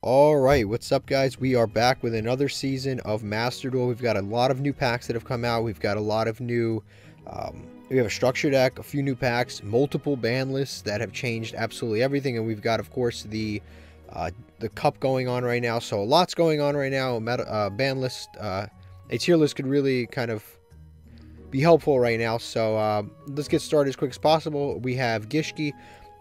Alright, what's up guys? We are back with another season of Master Duel. We've got a lot of new packs that have come out. We've got a lot of new, we have a structure deck, a few new packs, multiple ban lists that have changed absolutely everything. And we've got, of course, the cup going on right now. So a lot's going on right now. Ban list, a tier list could really kind of be helpful right now. So let's get started as quick as possible. We have Gishki.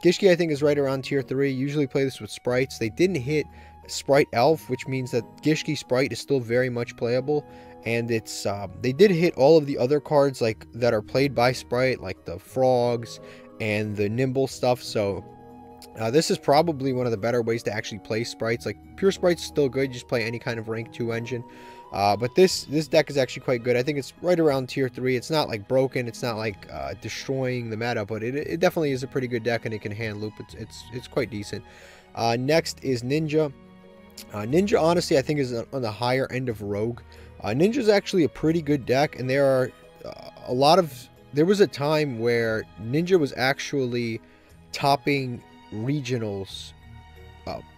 Gishki, I think, is right around tier 3. Usually play this with sprites. They didn't hit Sprite Elf, which means that Gishki Sprite is still very much playable. And it's they did hit all of the other cards like that are played by Sprite, like the frogs and the nimble stuff. So this is probably one of the better ways to actually play sprites. Like pure sprites is still good. You just play any kind of rank 2 engine. But this deck is actually quite good. I think it's right around tier 3. It's not like broken. It's not like destroying the meta, but it definitely is a pretty good deck, and it can hand loop. It's quite decent. Next is Ninja. Ninja, honestly, I think is on the higher end of Rogue. Ninja is actually a pretty good deck, and there are a lot of... There was a time where Ninja was actually topping regionals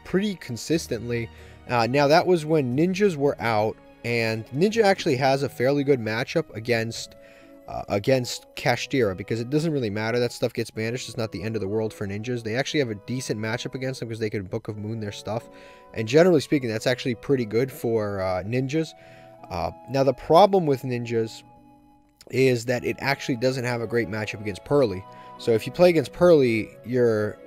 pretty consistently. Now, that was when Ninjas were out, and Ninja actually has a fairly good matchup against Kashtira, because it doesn't really matter. That stuff gets banished. It's not the end of the world for Ninjas. They actually have a decent matchup against them because they can Book of Moon their stuff. And generally speaking, that's actually pretty good for Ninjas. Now, the problem with Ninjas is that it actually doesn't have a great matchup against Pearly. So if you play against Pearly, you're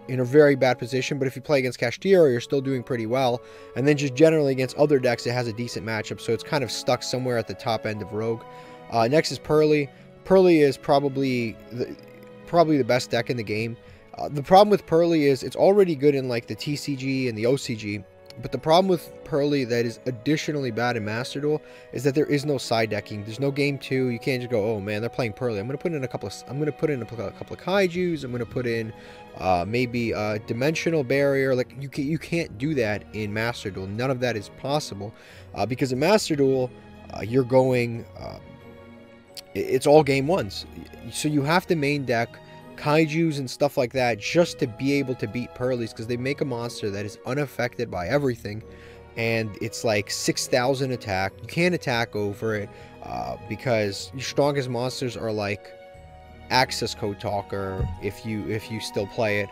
in a very bad position. But if you play against Kashtira, you're still doing pretty well. And then just generally against other decks, it has a decent matchup. So it's kind of stuck somewhere at the top end of Rogue. Next is Pearly. Pearly is probably the best deck in the game. The problem with Pearly is it's already good in like the TCG and the OCG. But the problem with Pearly that is additionally bad in Master Duel is that there is no side decking. There's no game 2. You can't just go, oh man, they're playing Pearly. I'm gonna put in a couple of kaijus. I'm gonna put in maybe a dimensional barrier. Like you can't do that in Master Duel. None of that is possible because in Master Duel you're going. It's all game 1s, so you have to main deck kaijus and stuff like that just to be able to beat Pearlies, because they make a monster that is unaffected by everything, and it's like 6,000 attack. You can't attack over it because your strongest monsters are like access code talker if you still play it.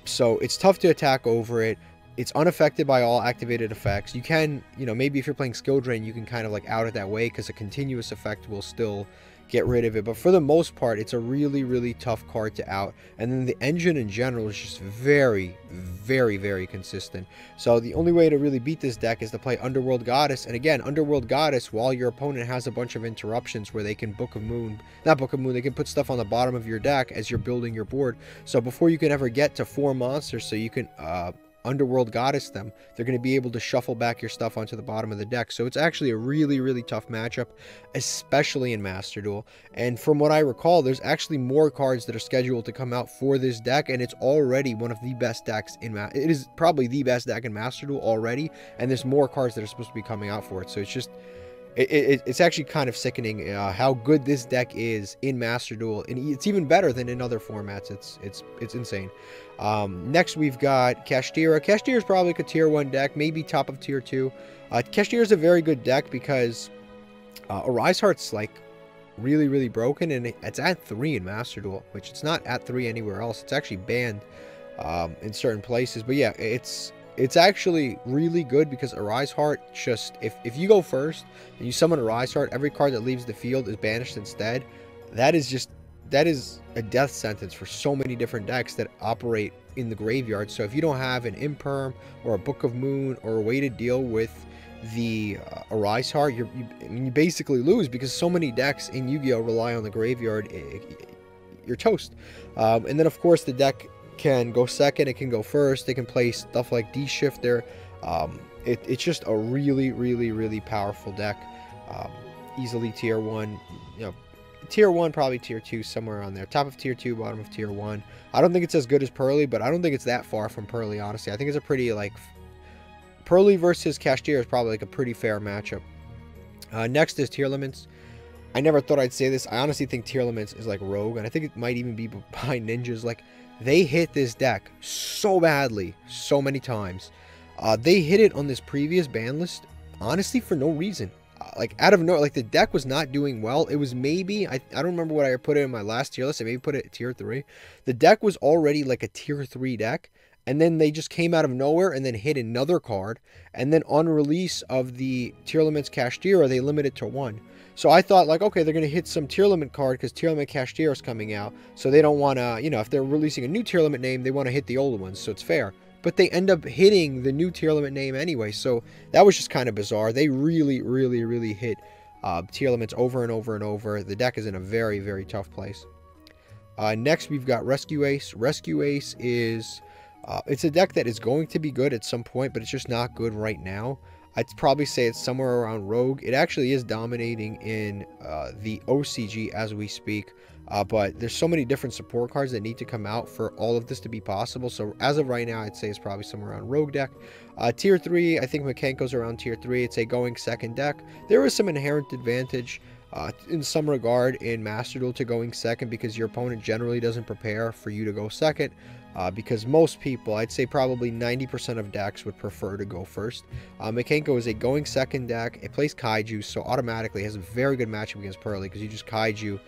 So it's tough to attack over it. It's unaffected by all activated effects. You can, maybe if you're playing skill drain, you can kind of like out it that way because a continuous effect will still get rid of it. But for the most part, it's a really, really tough card to out. And then the engine in general is just very, very, very consistent. So the only way to really beat this deck is to play Underworld Goddess. And again, Underworld Goddess, while your opponent has a bunch of interruptions where they can they can put stuff on the bottom of your deck as you're building your board. So before you can ever get to 4 monsters, so you can Underworld Goddess them, they're going to be able to shuffle back your stuff onto the bottom of the deck. So it's actually a really, really tough matchup, especially in Master Duel. And from what I recall, there's actually more cards that are scheduled to come out for this deck, and it's already one of the best decks in it is probably the best deck in Master Duel already, and there's more cards that are supposed to be coming out for it. So it's just it's actually kind of sickening how good this deck is in Master Duel, and it's even better than in other formats. It's insane. Next we've got Kashtira. Kashtira is probably like a tier 1 deck, maybe top of tier 2. Kashtira is a very good deck because Arise Heart's like really, really broken, and it's at 3 in Master Duel, which it's not at 3 anywhere else. It's actually banned in certain places. But yeah, it's actually really good because Arise Heart just, if you go first and you summon Arise Heart, every card that leaves the field is banished instead. That is a death sentence for so many different decks that operate in the graveyard. So if you don't have an Imperm or a Book of Moon or a way to deal with the Arise Heart, you basically lose, because so many decks in Yu-Gi-Oh rely on the graveyard. You're toast. And then of course the deck can go second, it can go first, they can play stuff like D-Shifter. It's just a really, really, really powerful deck. Easily tier 1, tier 1, probably tier 2, somewhere around there. Top of tier 2, bottom of tier 1. I don't think it's as good as Pearly, but I don't think it's that far from Pearly, honestly. I think it's a pretty, like, Pearly versus Kashtira is probably like a pretty fair matchup. Next is Tearlaments. I never thought I'd say this. I honestly think Tearlaments is like Rogue, and I think it might even be behind Ninjas. Like, They hit this deck so badly, so many times. They hit it on this previous ban list, honestly, for no reason. Like, out of nowhere, like, the deck was not doing well. It was maybe, I don't remember what I put it in my last tier list. I maybe put it at tier 3. The deck was already, like, a tier 3 deck. And then they just came out of nowhere and then hit another card. And then on release of the tier limits Kashtira, they limit it to 1. So I thought, like, okay, they're going to hit some tier limit card because tier limit Kashtira is coming out. So they don't want to, you know, if they're releasing a new tier limit name, they want to hit the old ones. So it's fair. But they end up hitting the new tier limit name anyway. So that was just kind of bizarre. They really, really, really hit tier limits over and over and over. The deck is in a very, very tough place. Next, we've got Rescue Ace. Rescue Ace is... it's a deck that is going to be good at some point, but it's just not good right now. I'd probably say it's somewhere around Rogue. It actually is dominating in the OCG as we speak, but there's so many different support cards that need to come out for all of this to be possible. So as of right now, I'd say it's probably somewhere around Rogue deck. Tier 3, I think Mekenko's around tier 3. It's a going second deck. There is some inherent advantage in some regard in Master Duel to going second because your opponent generally doesn't prepare for you to go second. Because most people, I'd say probably 90% of decks would prefer to go first. Mekenko is a going second deck. It plays Kaiju, so automatically has a very good matchup against Pearly because you just Kaiju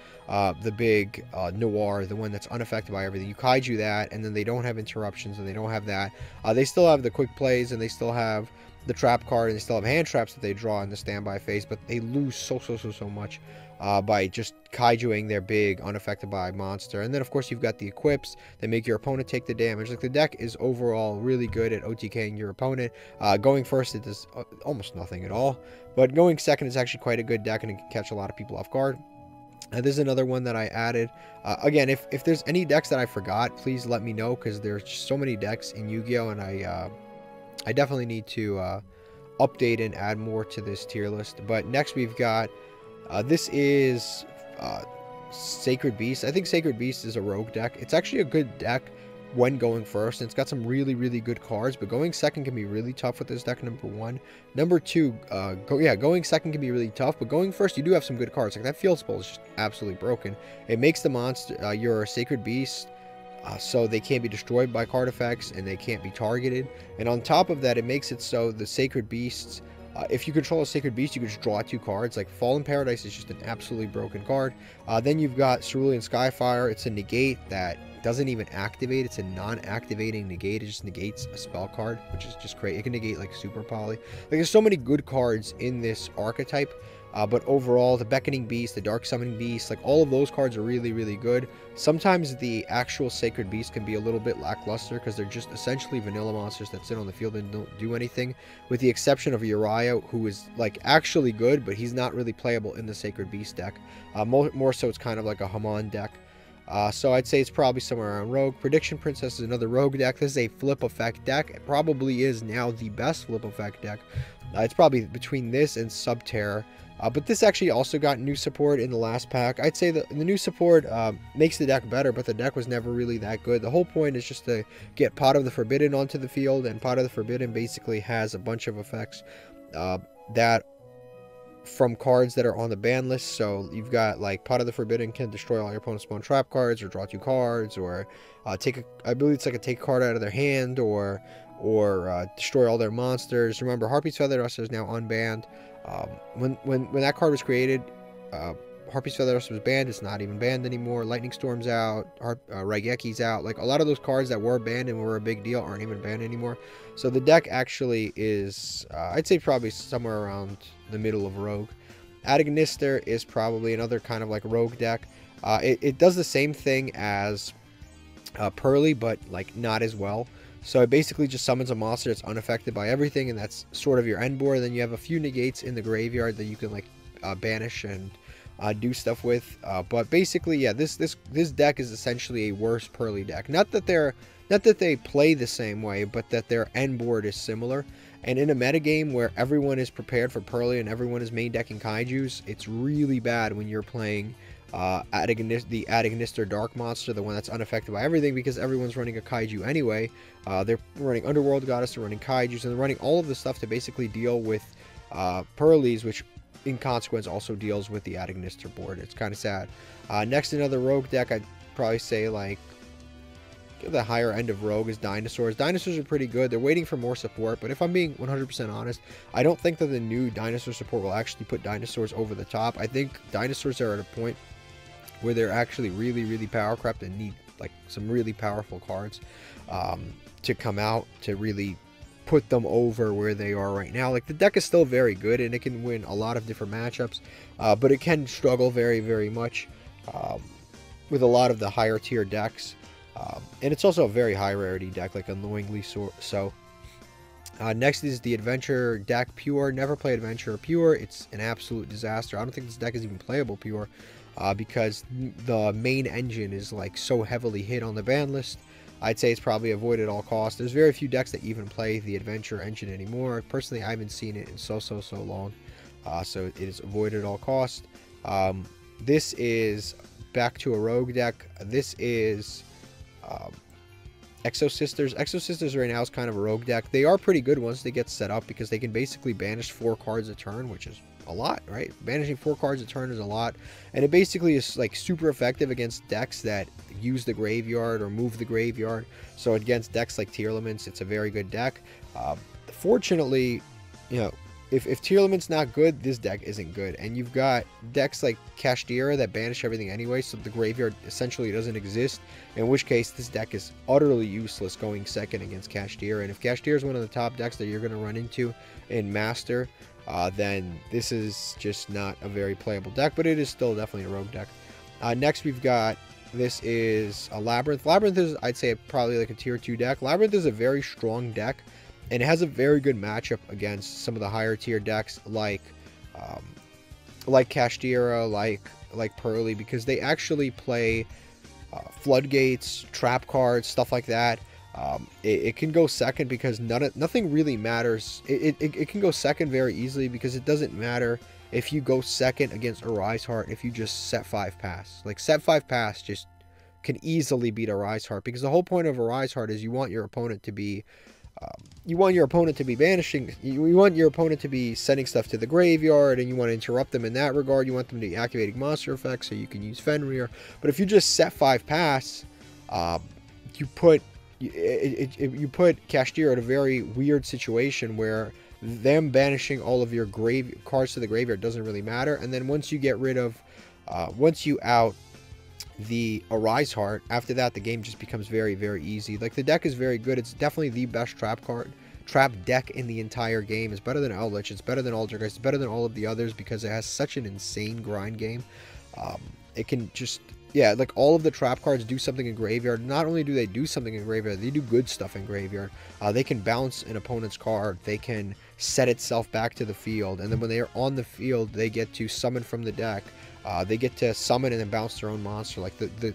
the big Noir, the one that's unaffected by everything. You Kaiju that, and then they don't have interruptions, and they don't have that. They still have the quick plays, and they still have the trap card, and they still have hand traps that they draw in the standby phase, but they lose so much by just Kaijuing their big unaffected by monster. And then of course you've got the equips that make your opponent take the damage. Like, the deck is overall really good at OTKing your opponent. Going first, it does almost nothing at all, but going second is actually quite a good deck, and it can catch a lot of people off guard. There's another one that I added. Again, if there's any decks that I forgot, please let me know, because there's just so many decks in Yu-Gi-Oh, and I definitely need to update and add more to this tier list. But next we've got this is Sacred Beast. I think Sacred Beast is a rogue deck. It's actually a good deck when going first, and it's got some really good cards, but going second can be really tough with this deck, number one. Number two, going second can be really tough, but going first you do have some good cards. Like, that Field Spell is just absolutely broken. It makes the monster your Sacred Beast so they can't be destroyed by card effects, and they can't be targeted. And on top of that, it makes it so the Sacred Beasts, if you control a Sacred Beast, you can just draw 2 cards. Like, Fallen Paradise is just an absolutely broken card. Then you've got Cerulean Skyfire. It's a negate that doesn't even activate. It's a non-activating negate. It just negates a spell card, which is just great. It can negate, like, Super Poly. Like, there's so many good cards in this archetype. But overall, the Beckoning Beast, the Dark Summoning Beast, like, all of those cards are really good. Sometimes the actual Sacred Beast can be a little bit lackluster because they're just essentially vanilla monsters that sit on the field and don't do anything, with the exception of Uriah, who is, like, actually good, but he's not really playable in the Sacred Beast deck. More so it's kind of like a Hamon deck. So I'd say it's probably somewhere around Rogue. Prediction Princess is another Rogue deck. This is a flip effect deck. It probably is now the best flip effect deck. It's probably between this and Subterror. But this actually also got new support in the last pack. I'd say that the new support makes the deck better, but the deck was never really that good. The whole point is just to get Pot of the Forbidden onto the field, and Pot of the Forbidden basically has a bunch of effects that from cards that are on the ban list. So you've got, like, Pot of the Forbidden can destroy all your opponent's spawn trap cards, or draw 2 cards, or I believe it's like a take a card out of their hand, or destroy all their monsters. Remember, Harpy's Feather Duster is now unbanned. When that card was created, Harpy's Feather Duster was banned. It's not even banned anymore. Lightning Storm's out. Raigeki's out. Like, a lot of those cards that were banned and were a big deal aren't even banned anymore. So the deck actually is, I'd say, probably somewhere around the middle of Rogue. Adagnister is probably another kind of like Rogue deck. It does the same thing as Pearly, but, like, not as well. So it basically just summons a monster that's unaffected by everything, and that's sort of your end board. Then you have a few negates in the graveyard that you can, like, banish and do stuff with. But basically, yeah, this deck is essentially a worse Pearly deck. Not that they play the same way, but that their end board is similar. And in a metagame where everyone is prepared for Pearly and everyone is main decking Kaijus, it's really bad when you're playing the Adagnister Dark Monster, the one that's unaffected by everything, because everyone's running a Kaiju anyway. They're running Underworld Goddess, they're running Kaijus, and they're running all of the stuff to basically deal with Pearlies, which in consequence also deals with the Adagnister board. It's kind of sad. Next, another Rogue deck, I'd probably say, like, the higher end of Rogue is Dinosaurs. Dinosaurs are pretty good. They're waiting for more support, but if I'm being 100% honest, I don't think that the new Dinosaur support will actually put Dinosaurs over the top. I think Dinosaurs are at a point where they're actually really, really power crept and need like some really powerful cards to come out to really put them over where they are right now. Like, the deck is still very good and it can win a lot of different matchups, but it can struggle very, very much with a lot of the higher tier decks. And it's also a very high rarity deck, like annoyingly so. Next is the Adventure deck Pure. Never play Adventure Pure. It's an absolute disaster. I don't think this deck is even playable Pure because the main engine is like so heavily hit on the ban list. I'd say it's probably avoid at all costs. There's very few decks that even play the Adventure engine anymore. Personally, I haven't seen it in so long. So it is avoid at all costs. This is back to a Rogue deck. This is Exo Sisters. Exo Sisters right now is kind of a Rogue deck. They are pretty good once they get set up because they can basically banish 4 cards a turn, which is a lot, right? Banishing 4 cards a turn is a lot, and it basically is like super effective against decks that use the graveyard or move the graveyard. So against decks like Tearlaments, it's a very good deck. Fortunately, you know, if Tearlament's not good, this deck isn't good. And you've got decks like Kashtira that banish everything anyway, so the graveyard essentially doesn't exist, in which case this deck is utterly useless going second against Kashtira. And if Kashtira is one of the top decks that you're going to run into in Master, then this is just not a very playable deck, but it is still definitely a Rogue deck. Next we've got, this is a Labyrinth. Labyrinth is, I'd say, probably like a tier 2 deck. Labyrinth is a very strong deck, and it has a very good matchup against some of the higher tier decks like Kashtira, like Pearly, because they actually play floodgates, trap cards, stuff like that. It can go second because nothing really matters. It can go second very easily because it doesn't matter if you go second against Arise Heart if you just set 5 pass. Like, set 5 pass just can easily beat Arise Heart, because the whole point of Arise Heart is you want your opponent to be banishing, you want your opponent to be sending stuff to the graveyard, and you want to interrupt them in that regard. You want them to be activating monster effects so you can use Fenrir. But if you just set 5 pass, you put Kashtira in a very weird situation where them banishing all of your cards to the graveyard doesn't really matter. And then once you get rid of, once you out the Arise Heart, after that the game just becomes very, very easy. Like, the deck is very good. It's definitely the best trap deck in the entire game. It's better than Eldritch, it's better than Altergeist, it's better than all of the others because it has such an insane grind game. It can just, yeah, like, all of the trap cards do something in graveyard. Not only do they do something in graveyard, they do good stuff in graveyard. They can bounce an opponent's card, they can set itself back to the field, and then when they are on the field, they get to summon from the deck. They get to summon and then bounce their own monster. Like, the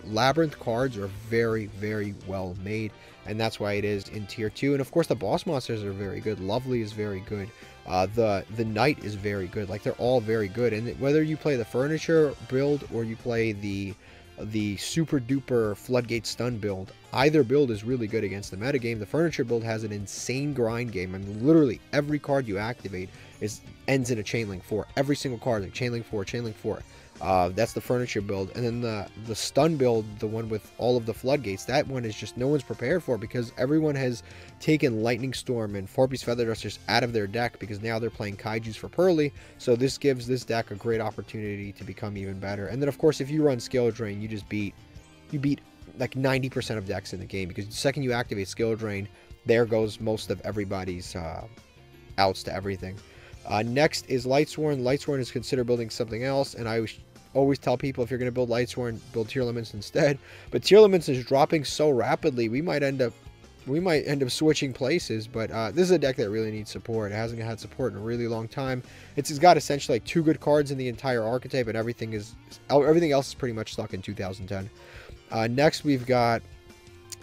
Labyrinth cards are very, very well made, and that's why it is in tier 2. And of course the boss monsters are very good. Lovely is very good. The Knight is very good. Like, they're all very good. And whether you play the Furniture build or you play the super duper Floodgate Stun build, either build is really good against the metagame. The Furniture build has an insane grind game. I mean, literally every card you activate ends in a Chain Link 4. Every single card, like Chain Link 4, Chain Link 4. That's the Furniture build. And then the Stun build, the one with all of the floodgates, that one is just no one's prepared for, because everyone has taken Lightning Storm and 4-piece Feather Dusters out of their deck because now they're playing Kaijus for Pearly. So this gives this deck a great opportunity to become even better. And then of course if you run Skill Drain, you beat like 90% of decks in the game, because the second you activate Skill Drain, there goes most of everybody's outs to everything. Next is Lightsworn. Lightsworn is considered building something else, and I always tell people, if you're going to build Lightsworn, build Tearlaments instead. But Tearlaments is dropping so rapidly, we might end up switching places. But this is a deck that really needs support. It hasn't had support in a really long time. It's got essentially like 2 good cards in the entire archetype, and everything else is pretty much stuck in 2010. Next we've got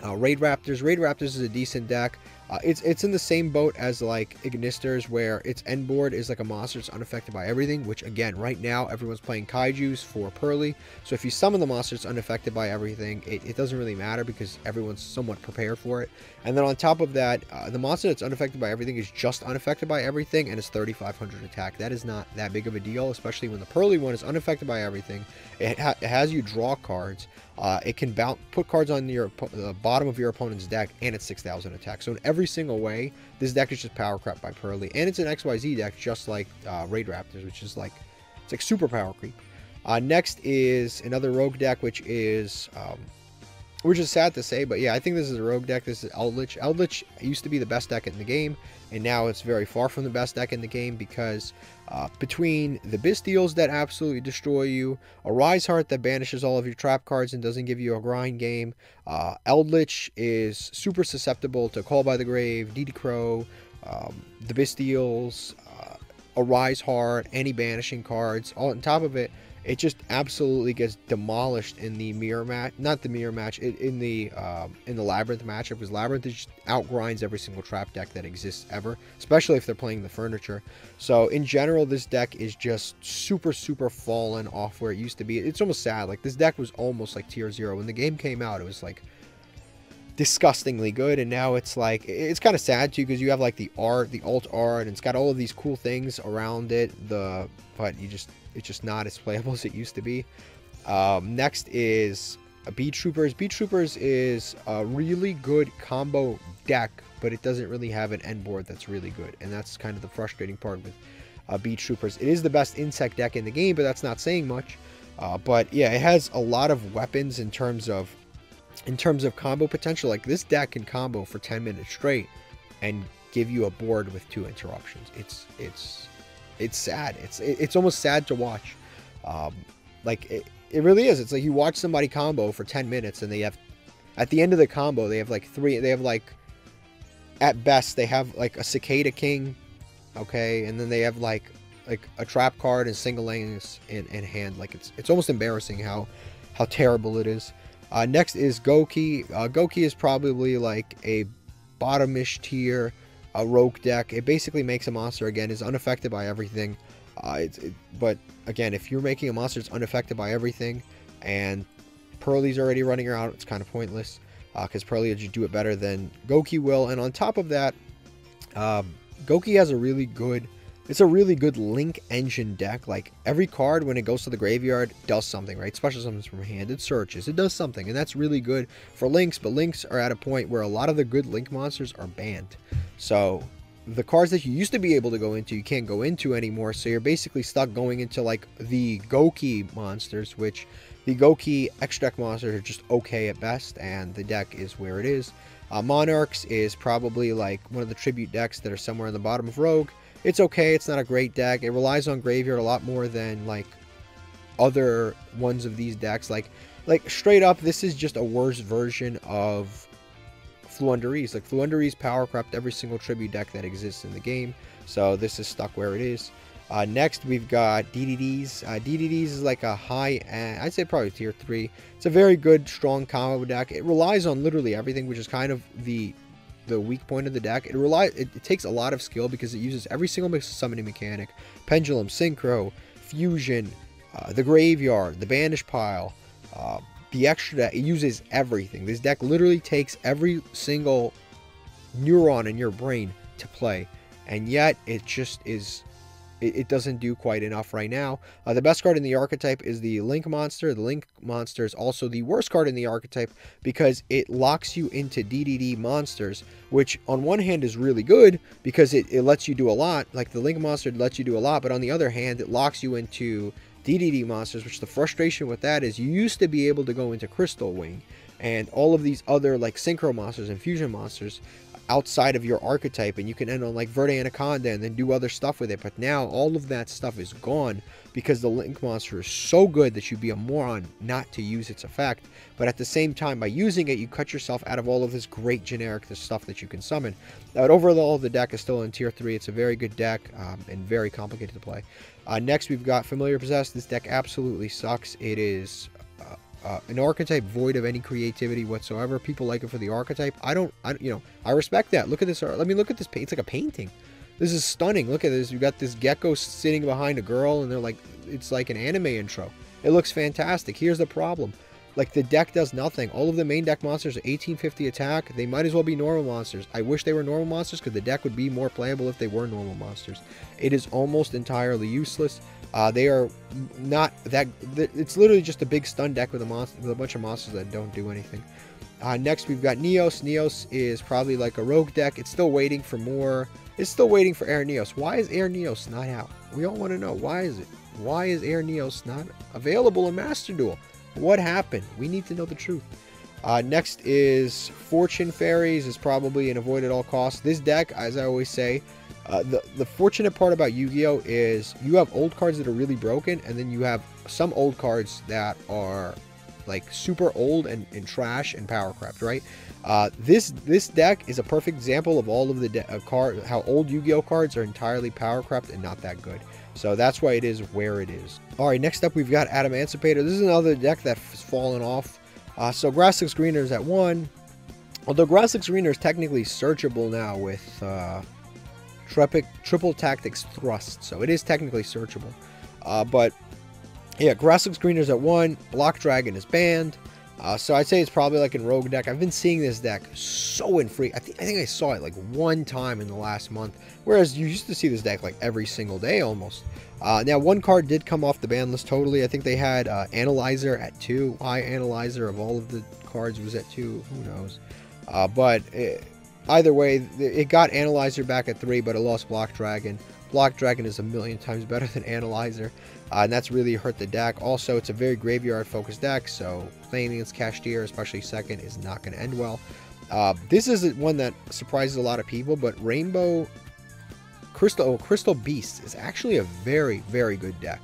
Raid Raptors. Raid Raptors is a decent deck. It's in the same boat as like Ignisters, where its end board is like a monster that's unaffected by everything, which again, right now everyone's playing Kaijus for Pearly. So if you summon the monster that's unaffected by everything, it doesn't really matter because everyone's somewhat prepared for it. And then on top of that, the monster that's unaffected by everything is just unaffected by everything, and it's 3,500 attack. That is not that big of a deal, especially when the Pearly one is unaffected by everything. It has you draw cards. It can put cards on the bottom of your opponent's deck, and it's 6,000 attack. So in every single way, this deck is just power crap by Pearly, and it's an XYZ deck just like Raid Raptors, which is like, it's like super power creep. Next is another rogue deck, which is sad to say, but yeah, I think this is a rogue deck. This is Eldritch. Eldritch used to be the best deck in the game, and now it's very far from the best deck in the game because between the Bystials that absolutely destroy you, a Rise Heart that banishes all of your trap cards and doesn't give you a grind game, Eldritch is super susceptible to Call by the Grave, DD Crow, the Bystials, a Rise Heart, any banishing cards. All on top of it, it just absolutely gets demolished in the mirror match, not the mirror match, in the Labyrinth matchup, because Labyrinth just outgrinds every single trap deck that exists ever, especially if they're playing the furniture. So in general, this deck is just super, super fallen off where it used to be. It's almost sad. Like, this deck was almost like tier 0. When the game came out, it was like disgustingly good, and now it's like, it's kind of sad too, because you have like the art, the alt art, and it's got all of these cool things around it, but it's just not as playable as it used to be. Next is Beat Troopers. Beat Troopers is a really good combo deck, but it doesn't really have an end board that's really good, and that's kind of the frustrating part with Beat Troopers. It is the best insect deck in the game, but that's not saying much. But yeah, it has a lot of weapons in terms of combo potential. Like, this deck can combo for 10 minutes straight and give you a board with 2 interruptions. It's sad. It's almost sad to watch. Like, it really is. It's like you watch somebody combo for 10 minutes and they have, at the end of the combo, they have like at best they have like a Cicada King, okay, and then they have like a trap card and single lanes in hand. Like, it's almost embarrassing how terrible it is. Next is Goki. Goki is probably like a bottomish tier rogue deck. It basically makes a monster, again, is unaffected by everything. But again, if you're making a monster that's unaffected by everything and Pearly's already running around, it's kind of pointless because Pearly will just do it better than Goki will. And on top of that, Goki has a really good link engine deck. Like, every card when it goes to the graveyard does something, right? Special summons from hand, it searches, it does something, and that's really good for links. But links are at a point where a lot of the good link monsters are banned, so the cards that you used to be able to go into, you can't go into anymore. So you're basically stuck going into like the Goki monsters, which the Goki extract monsters are just okay at best, and the deck is where it is. Monarchs is probably like one of the tribute decks that are somewhere in the bottom of Rogue. It's okay, it's not a great deck. It relies on graveyard a lot more than like other ones of these decks. Like straight up, this is just a worse version of Floowandereeze. Like, Floowandereeze power crept every single tribute deck that exists in the game, so this is stuck where it is. Next, we've got DDDs. DDDs is like a high end, I'd say probably tier 3. It's a very good, strong combo deck. It relies on literally everything, which is kind of the weak point of the deck. It takes a lot of skill because it uses every single summoning mechanic: Pendulum, Synchro, Fusion, the Graveyard, the Banish Pile, the extra deck. It uses everything. This deck literally takes every single neuron in your brain to play, and yet it just is, it doesn't do quite enough right now. The best card in the archetype is the Link Monster. The Link Monster is also the worst card in the archetype because it locks you into DDD monsters, which on one hand is really good because it lets you do a lot. Like, the Link Monster lets you do a lot, but on the other hand, it locks you into DDD monsters, which the frustration with that is you used to be able to go into Crystal Wing and all of these other like Synchro monsters and Fusion monsters outside of your archetype, and you can end on like Verde Anaconda and then do other stuff with it. But now all of that stuff is gone because the Link Monster is so good that you'd be a moron not to use its effect. But at the same time, by using it, you cut yourself out of all of this great generic stuff that you can summon. But overall, the deck is still in tier 3. It's a very good deck and very complicated to play. Next, we've got Familiar Possessed. This deck absolutely sucks. It is an archetype void of any creativity whatsoever. People like it for the archetype. I respect that. Look at this. Let me look at this. It's like a painting. This is stunning. Look at this. You got this gecko sitting behind a girl, and they're like, it's like an anime intro. It looks fantastic. Here's the problem. Like, the deck does nothing. All of the main deck monsters are 1850 attack. They might as well be normal monsters. I wish they were normal monsters because the deck would be more playable if they were normal monsters. It is almost entirely useless. They are not that... It's literally just a big stun deck with a bunch of monsters that don't do anything. Next, we've got Neos. Neos is probably like a rogue deck. It's still waiting for more... It's still waiting for Air Neos. Why is Air Neos not out? We all want to know. Why is it? Why is Air Neos not available in Master Duel? What happened? We need to know the truth. Next is Fortune Fairies is probably an avoid at all costs. This deck, as I always say, the fortunate part about Yu-Gi-Oh! Is you have old cards that are really broken, and then you have some old cards that are like super old and trash and powercraft, right? This deck is a perfect example of all of the how old Yu-Gi-Oh! Cards are entirely powercraft and not that good. So that's why it is where it is. Alright, next up we've got Adamantipator. This is another deck that's fallen off. So Grass 6 Greener is at 1. Although Grass 6 Greener is technically searchable now with Triple Tactics Thrust. So it is technically searchable. But yeah, Grass 6 Greener is at 1. Block Dragon is banned. So I'd say it's probably like in Rogue deck. I've been seeing this deck so infrequent. I think I saw it like one time in the last month. Whereas you used to see this deck like every single day almost. Now one card did come off the ban list totally. I think they had Analyzer at 2. Why Analyzer of all of the cards was at 2? Who knows? Either way, it got Analyzer back at 3, but it lost Block Dragon. Block Dragon is a million times better than Analyzer. And that's really hurt the deck. Also, it's a very graveyard-focused deck, so playing against Cashier, especially second, is not going to end well. This is one that surprises a lot of people, but Rainbow Crystal Beast is actually a very, very good deck.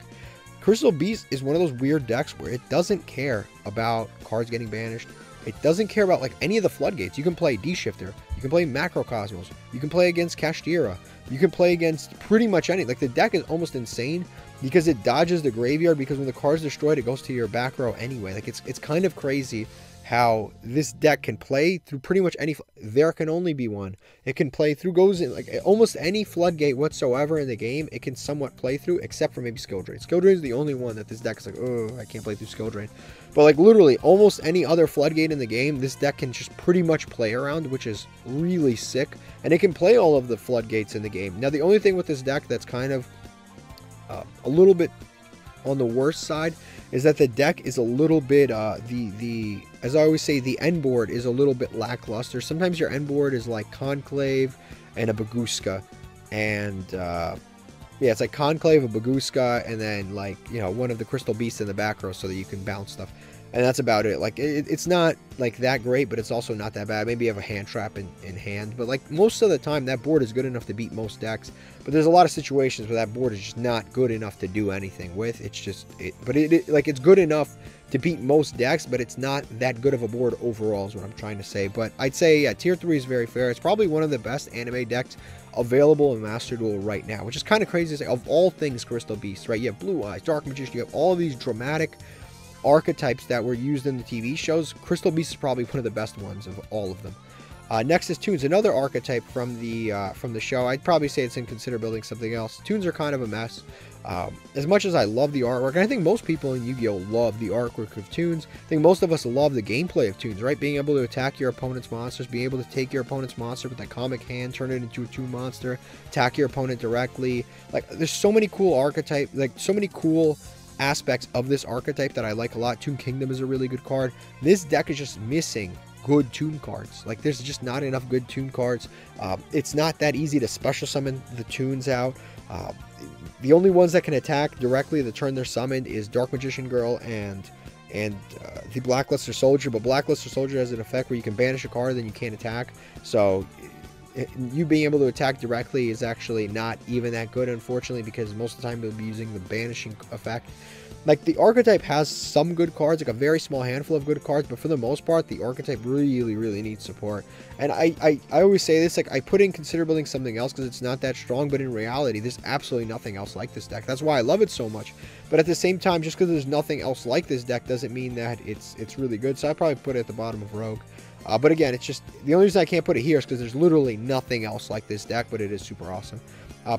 Crystal Beast is one of those weird decks where it doesn't care about cards getting banished. It doesn't care about like any of the floodgates. You can play D-Shifter. You can play Macrocosmos. You can play against Kashtira. You can play against pretty much any. Like, the deck is almost insane because it dodges the graveyard, because when the card's destroyed, it goes to your back row anyway. Like, it's kind of crazy how this deck can play through pretty much any... There can only be one. It can play through, goes in like almost any floodgate whatsoever in the game. It can somewhat play through, except for maybe Skill Drain. Skill Drain is the only one that this deck is like, oh, I can't play through Skill Drain. But like literally almost any other floodgate in the game, this deck can just pretty much play around, which is really sick. And it can play all of the floodgates in the game. Now the only thing with this deck that's kind of a little bit on the worst side is that the deck is a little bit as I always say, the end board is a little bit lackluster. Sometimes your end board is like Conclave and a Baguska, and yeah, it's like Conclave, a Baguska, and then like, you know, one of the Crystal Beasts in the back row so that you can bounce stuff. And that's about it. Like, it's not like that great, but it's also not that bad. Maybe you have a hand trap in hand, but like most of the time that board is good enough to beat most decks. But there's a lot of situations where that board is just not good enough to do anything with. It's just like, it's good enough to beat most decks, but it's not that good of a board overall is what I'm trying to say. But I'd say, yeah, tier 3 is very fair. It's probably one of the best anime decks available in Master Duel right now, which is kind of crazy to say. Of all things Crystal Beast, right? You have Blue Eyes, Dark Magician, you have all of these dramatic archetypes that were used in the TV shows. Crystal Beast is probably one of the best ones of all of them. Next is Toons, another archetype from the show. I'd probably say it's in Consider Building something else. Toons are kind of a mess. As much as I love the artwork, and I think most people in Yu-Gi-Oh! Love the artwork of Toons, I think most of us love the gameplay of Toons, right? Being able to attack your opponent's monsters, being able to take your opponent's monster with that comic hand, turn it into a Toon monster, attack your opponent directly. Like, there's so many cool archetypes, like so many cool aspects of this archetype that I like a lot. Toon Kingdom is a really good card. This deck is just missing good Toon cards. Like, there's just not enough good Toon cards. It's not that easy to special summon the Toons out. The only ones that can attack directly the turn they're summoned is Dark Magician Girl and the Blackluster Soldier. But Blackluster Soldier has an effect where you can banish a card, then you can't attack. So you being able to attack directly is actually not even that good, unfortunately, because most of the time you'll be using the banishing effect. Like, the archetype has some good cards, like a very small handful of good cards, but for the most part, the archetype really, really needs support. And I always say this, like, I put in Consider Building something else because it's not that strong, but in reality, there's absolutely nothing else like this deck. That's why I love it so much. But at the same time, just because there's nothing else like this deck doesn't mean that it's really good. So I probably put it at the bottom of Rogue. But again, it's just, the only reason I can't put it here is because there's literally nothing else like this deck, but it is super awesome.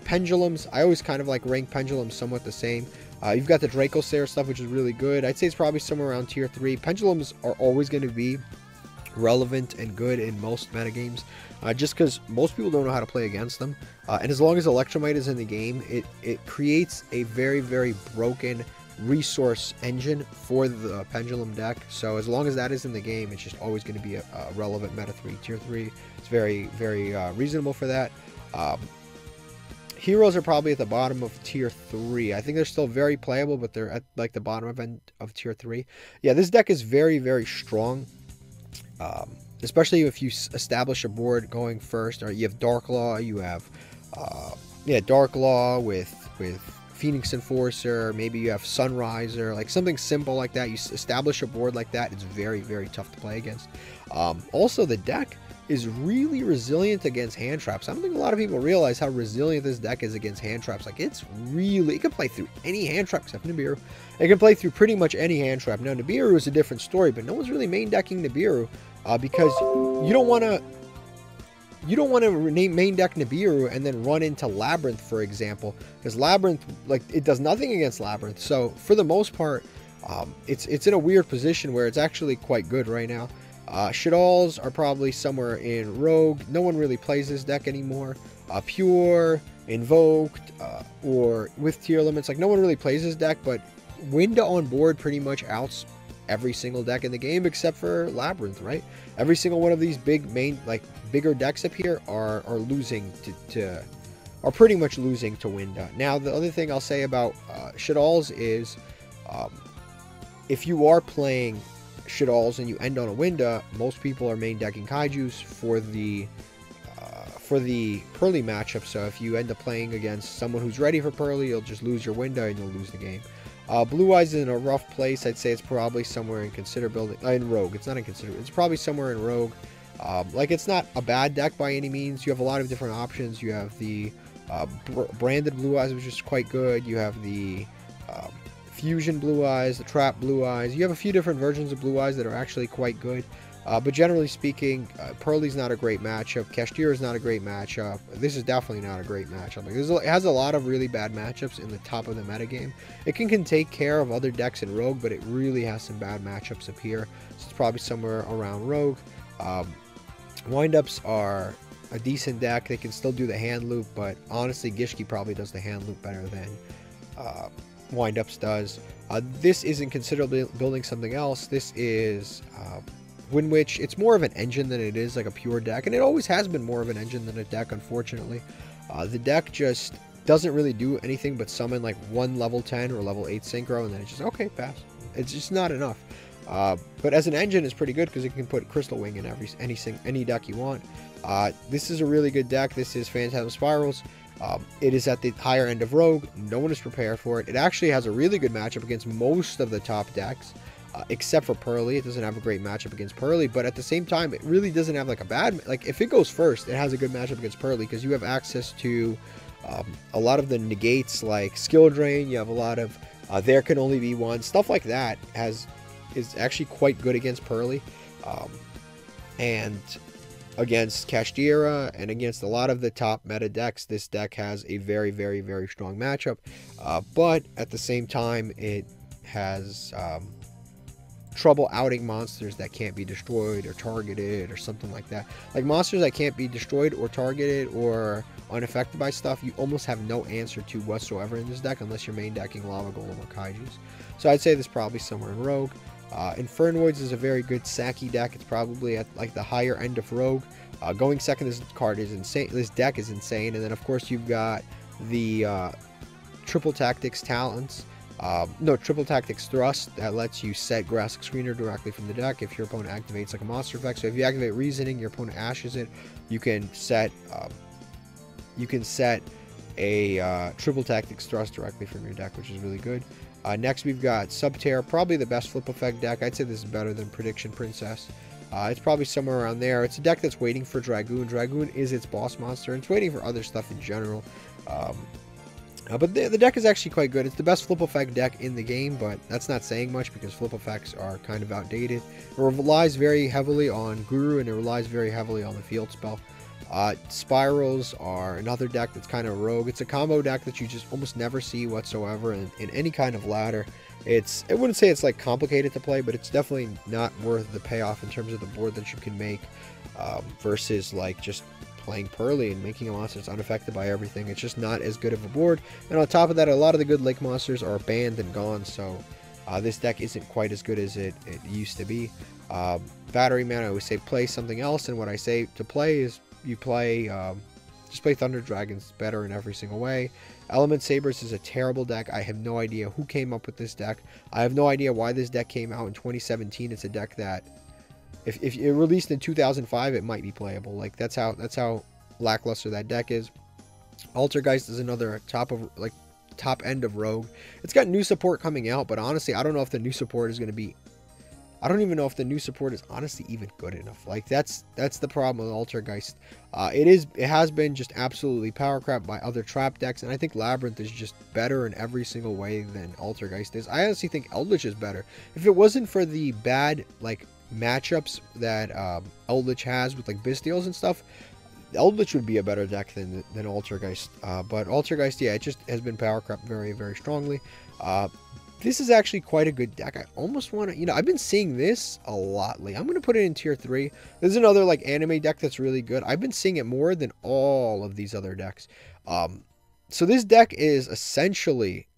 Pendulums, I always kind of like rank Pendulums somewhat the same. You've got the Draco Slayer stuff, which is really good. I'd say it's probably somewhere around tier 3. Pendulums are always going to be relevant and good in most metagames, just because most people don't know how to play against them. And as long as Electromite is in the game, it creates a very, very broken resource engine for the Pendulum deck. So as long as that is in the game, it's just always going to be a relevant meta 3, tier 3. It's very, very reasonable for that. Heroes are probably at the bottom of tier 3. I think they're still very playable, but they're at like the bottom end of tier 3. Yeah, this deck is very, very strong. Especially if you establish a board going first, or you have Dark Law, you have Dark Law with Phoenix Enforcer, maybe you have Sunriser, like something simple like that. You establish a board like that, it's very, very tough to play against. Also, the deck is really resilient against hand traps. I don't think a lot of people realize how resilient this deck is against hand traps. Like, it's really, it can play through any hand trap except Nibiru. It can play through pretty much any hand trap. Now, Nibiru is a different story, but no one's really main decking Nibiru because you don't want to main deck Nibiru and then run into Labyrinth, for example, because Labyrinth, like, it does nothing against Labyrinth. So for the most part, it's in a weird position where it's actually quite good right now. Shaddolls are probably somewhere in Rogue. No one really plays this deck anymore. Pure, Invoked, or with tier limits, like, no one really plays this deck, but Winda on board pretty much outs every single deck in the game except for Labyrinth, right? Every single one of these bigger decks up here are losing are pretty much losing to Winda. Now, the other thing I'll say about Shaddolls is if you are playing Shaddolls and you end on a Winda, most people are main decking Kaijus for the Pearly matchup. So if you end up playing against someone who's ready for Pearly, you'll just lose your Winda and you'll lose the game. Blue Eyes is in a rough place. I'd say it's probably somewhere in Consider Building, in Rogue. It's not in Consider. It's probably somewhere in Rogue. Like, it's not a bad deck by any means. You have a lot of different options. You have the branded Blue Eyes, which is quite good. You have the Fusion Blue Eyes, the Trap Blue Eyes. You have a few different versions of Blue Eyes that are actually quite good. But generally speaking, Pearly's not a great matchup. Kashtira is not a great matchup. This is definitely not a great matchup. Like, it has a lot of really bad matchups in the top of the metagame. It can take care of other decks in Rogue, but it really has some bad matchups up here. So it's probably somewhere around Rogue. Windups are a decent deck. They can still do the hand loop, but honestly, Gishki probably does the hand loop better than Windups does. This isn't considered building something else. This is Winwitch. It's more of an engine than it is like a pure deck, and it always has been more of an engine than a deck, unfortunately. The deck just doesn't really do anything but summon like one level 10 or level 8 synchro, and then it's just, okay, pass. It's just not enough. But as an engine, it's pretty good because it can put Crystal Wing in any deck you want. This is a really good deck. This is Phantasm Spirals. It is at the higher end of Rogue. No one is prepared for it. It actually has a really good matchup against most of the top decks, except for Pearly. It doesn't have a great matchup against Pearly, but at the same time, it really doesn't have like a bad, like, if it goes first, it has a good matchup against Pearly because you have access to a lot of the negates like Skill Drain. You have a lot of there can only be one, stuff like that is actually quite good against Pearly, and against Kashtira and against a lot of the top meta decks. This deck has a very, very, very strong matchup, but at the same time, it has trouble outing monsters that can't be destroyed or targeted or something like that. Like, monsters that can't be destroyed or targeted or unaffected by stuff, you almost have no answer to whatsoever in this deck unless you're main decking Lava Golem or Kaijus. So I'd say this is probably somewhere in Rogue. Infernoids is a very good Saki deck. It's probably at like the higher end of Rogue. Going second, this card is insane. This deck is insane. And then of course you've got the Triple Tactics Talents. Triple Tactics Thrust that lets you set Grastic Screener directly from the deck if your opponent activates like a monster effect. So if you activate Reasoning, your opponent ashes it. You can set a Triple Tactics Thrust directly from your deck, which is really good. Next, we've got Subterra, probably the best flip effect deck. I'd say this is better than Prediction Princess. It's probably somewhere around there. It's a deck that's waiting for Dragoon. Dragoon is its boss monster, and it's waiting for other stuff in general. But the deck is actually quite good. It's the best flip effect deck in the game, but that's not saying much because flip effects are kind of outdated. It relies very heavily on Guru, and it relies very heavily on the field spell. Spirals are another deck that's kind of rogue. It's a combo deck that you just almost never see whatsoever in any kind of ladder. I wouldn't say it's like complicated to play, but it's definitely not worth the payoff in terms of the board that you can make versus like just playing Pearly and making a monster that's unaffected by everything. It's just not as good of a board. And on top of that, a lot of the good lake monsters are banned and gone, so this deck isn't quite as good as it used to be. Battery Man, I always say play something else, and what I say to play is you play just play Thunder Dragons better in every single way. Element Sabers is a terrible deck. I have no idea who came up with this deck. I have no idea why this deck came out in 2017. It's a deck that if it released in 2005, it might be playable. Like that's how lackluster that deck is. Altergeist is another top end of Rogue. It's got new support coming out, but honestly, I don't know if the new support is going to be. I don't even know if the new support is honestly even good enough. Like that's the problem with Altergeist. It has been just absolutely power crap by other trap decks, and I think Labyrinth is just better in every single way than Altergeist is. I honestly think Eldritch is better. If it wasn't for the bad like matchups that Eldritch has with like Bystials and stuff, Eldritch would be a better deck than Altergeist. But Altergeist, yeah, it just has been power crap very, very strongly. This is actually quite a good deck. I almost want to, I've been seeing this a lot lately. I'm going to put it in tier 3. This is another like anime deck that's really good. I've been seeing it more than all of these other decks. So this deck is essentially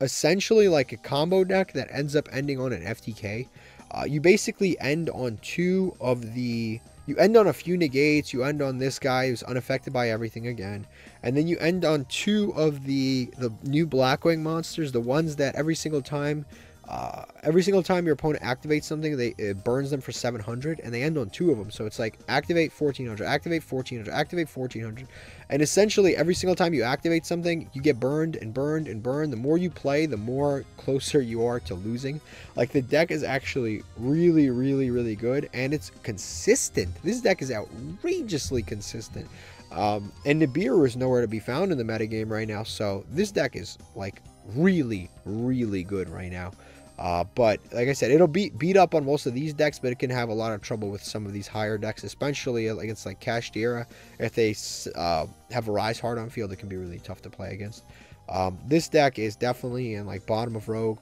like a combo deck that ends up ending on an FTK. You basically end on you end on a few negates, you end on this guy who's unaffected by everything again, and then you end on 2 of the new Blackwing monsters, the ones that every single time your opponent activates something, it burns them for 700, and they end on 2 of them. So it's like activate 1400, activate 1400, activate 1400, and essentially every single time you activate something, you get burned and burned and burned. The more you play, the more closer you are to losing. Like the deck is actually really, really, really good, and it's consistent. This deck is outrageously consistent. And Nibiru is nowhere to be found in the metagame right now, so this deck is like really, really good right now. But like I said, it'll beat up on most of these decks, but it can have a lot of trouble with some of these higher decks, especially against like Kashtira. If they have a Rise Hard on field, it can be really tough to play against. This deck is definitely in like bottom of Rogue.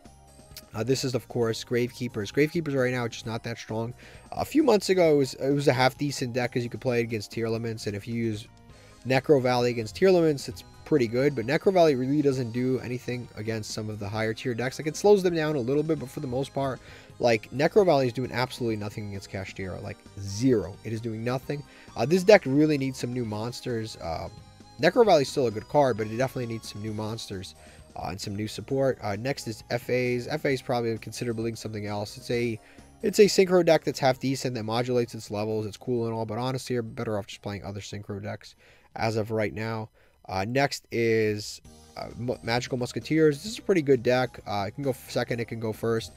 This is of course Gravekeepers. Gravekeepers right now are just not that strong. A few months ago, it was a half decent deck because you could play it against tier elements, and if you use Necro Valley against tier elements, it's pretty good, but Necro Valley really doesn't do anything against some of the higher tier decks. Like it slows them down a little bit, but for the most part, like Necro Valley is doing absolutely nothing against Kashtira, like 0. It is doing nothing. This deck really needs some new monsters. Necro Valley is still a good card, but it definitely needs some new monsters and some new support. Next is FAs. FAs probably consider building something else. It's a synchro deck that's half decent, that modulates its levels. It's cool and all, but honestly, you're better off just playing other synchro decks as of right now. Next is Magical Musketeers. This is a pretty good deck. It can go second, it can go first.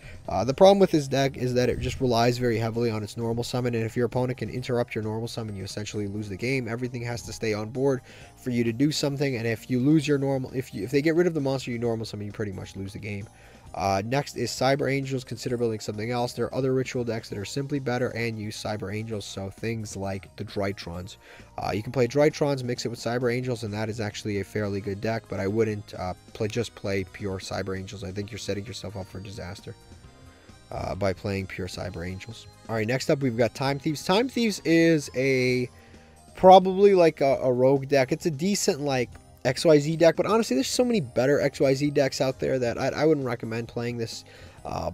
The problem with this deck is that it just relies very heavily on its normal summon, and if your opponent can interrupt your normal summon, you essentially lose the game. Everything has to stay on board for you to do something, and if you lose your normal, if they get rid of the monster you normal summon, you pretty much lose the game. Next is Cyber Angels. Consider building something else. There are other ritual decks that are simply better and use Cyber Angels, so things like the Drytrons. You can play Drytrons, mix it with Cyber Angels, and that is actually a fairly good deck, but I wouldn't just play pure Cyber Angels. I think you're setting yourself up for disaster by playing pure Cyber Angels. Alright, next up we've got Time Thieves. Time Thieves is probably like a rogue deck. It's a decent like XYZ deck, but honestly there's so many better XYZ decks out there that I wouldn't recommend playing this.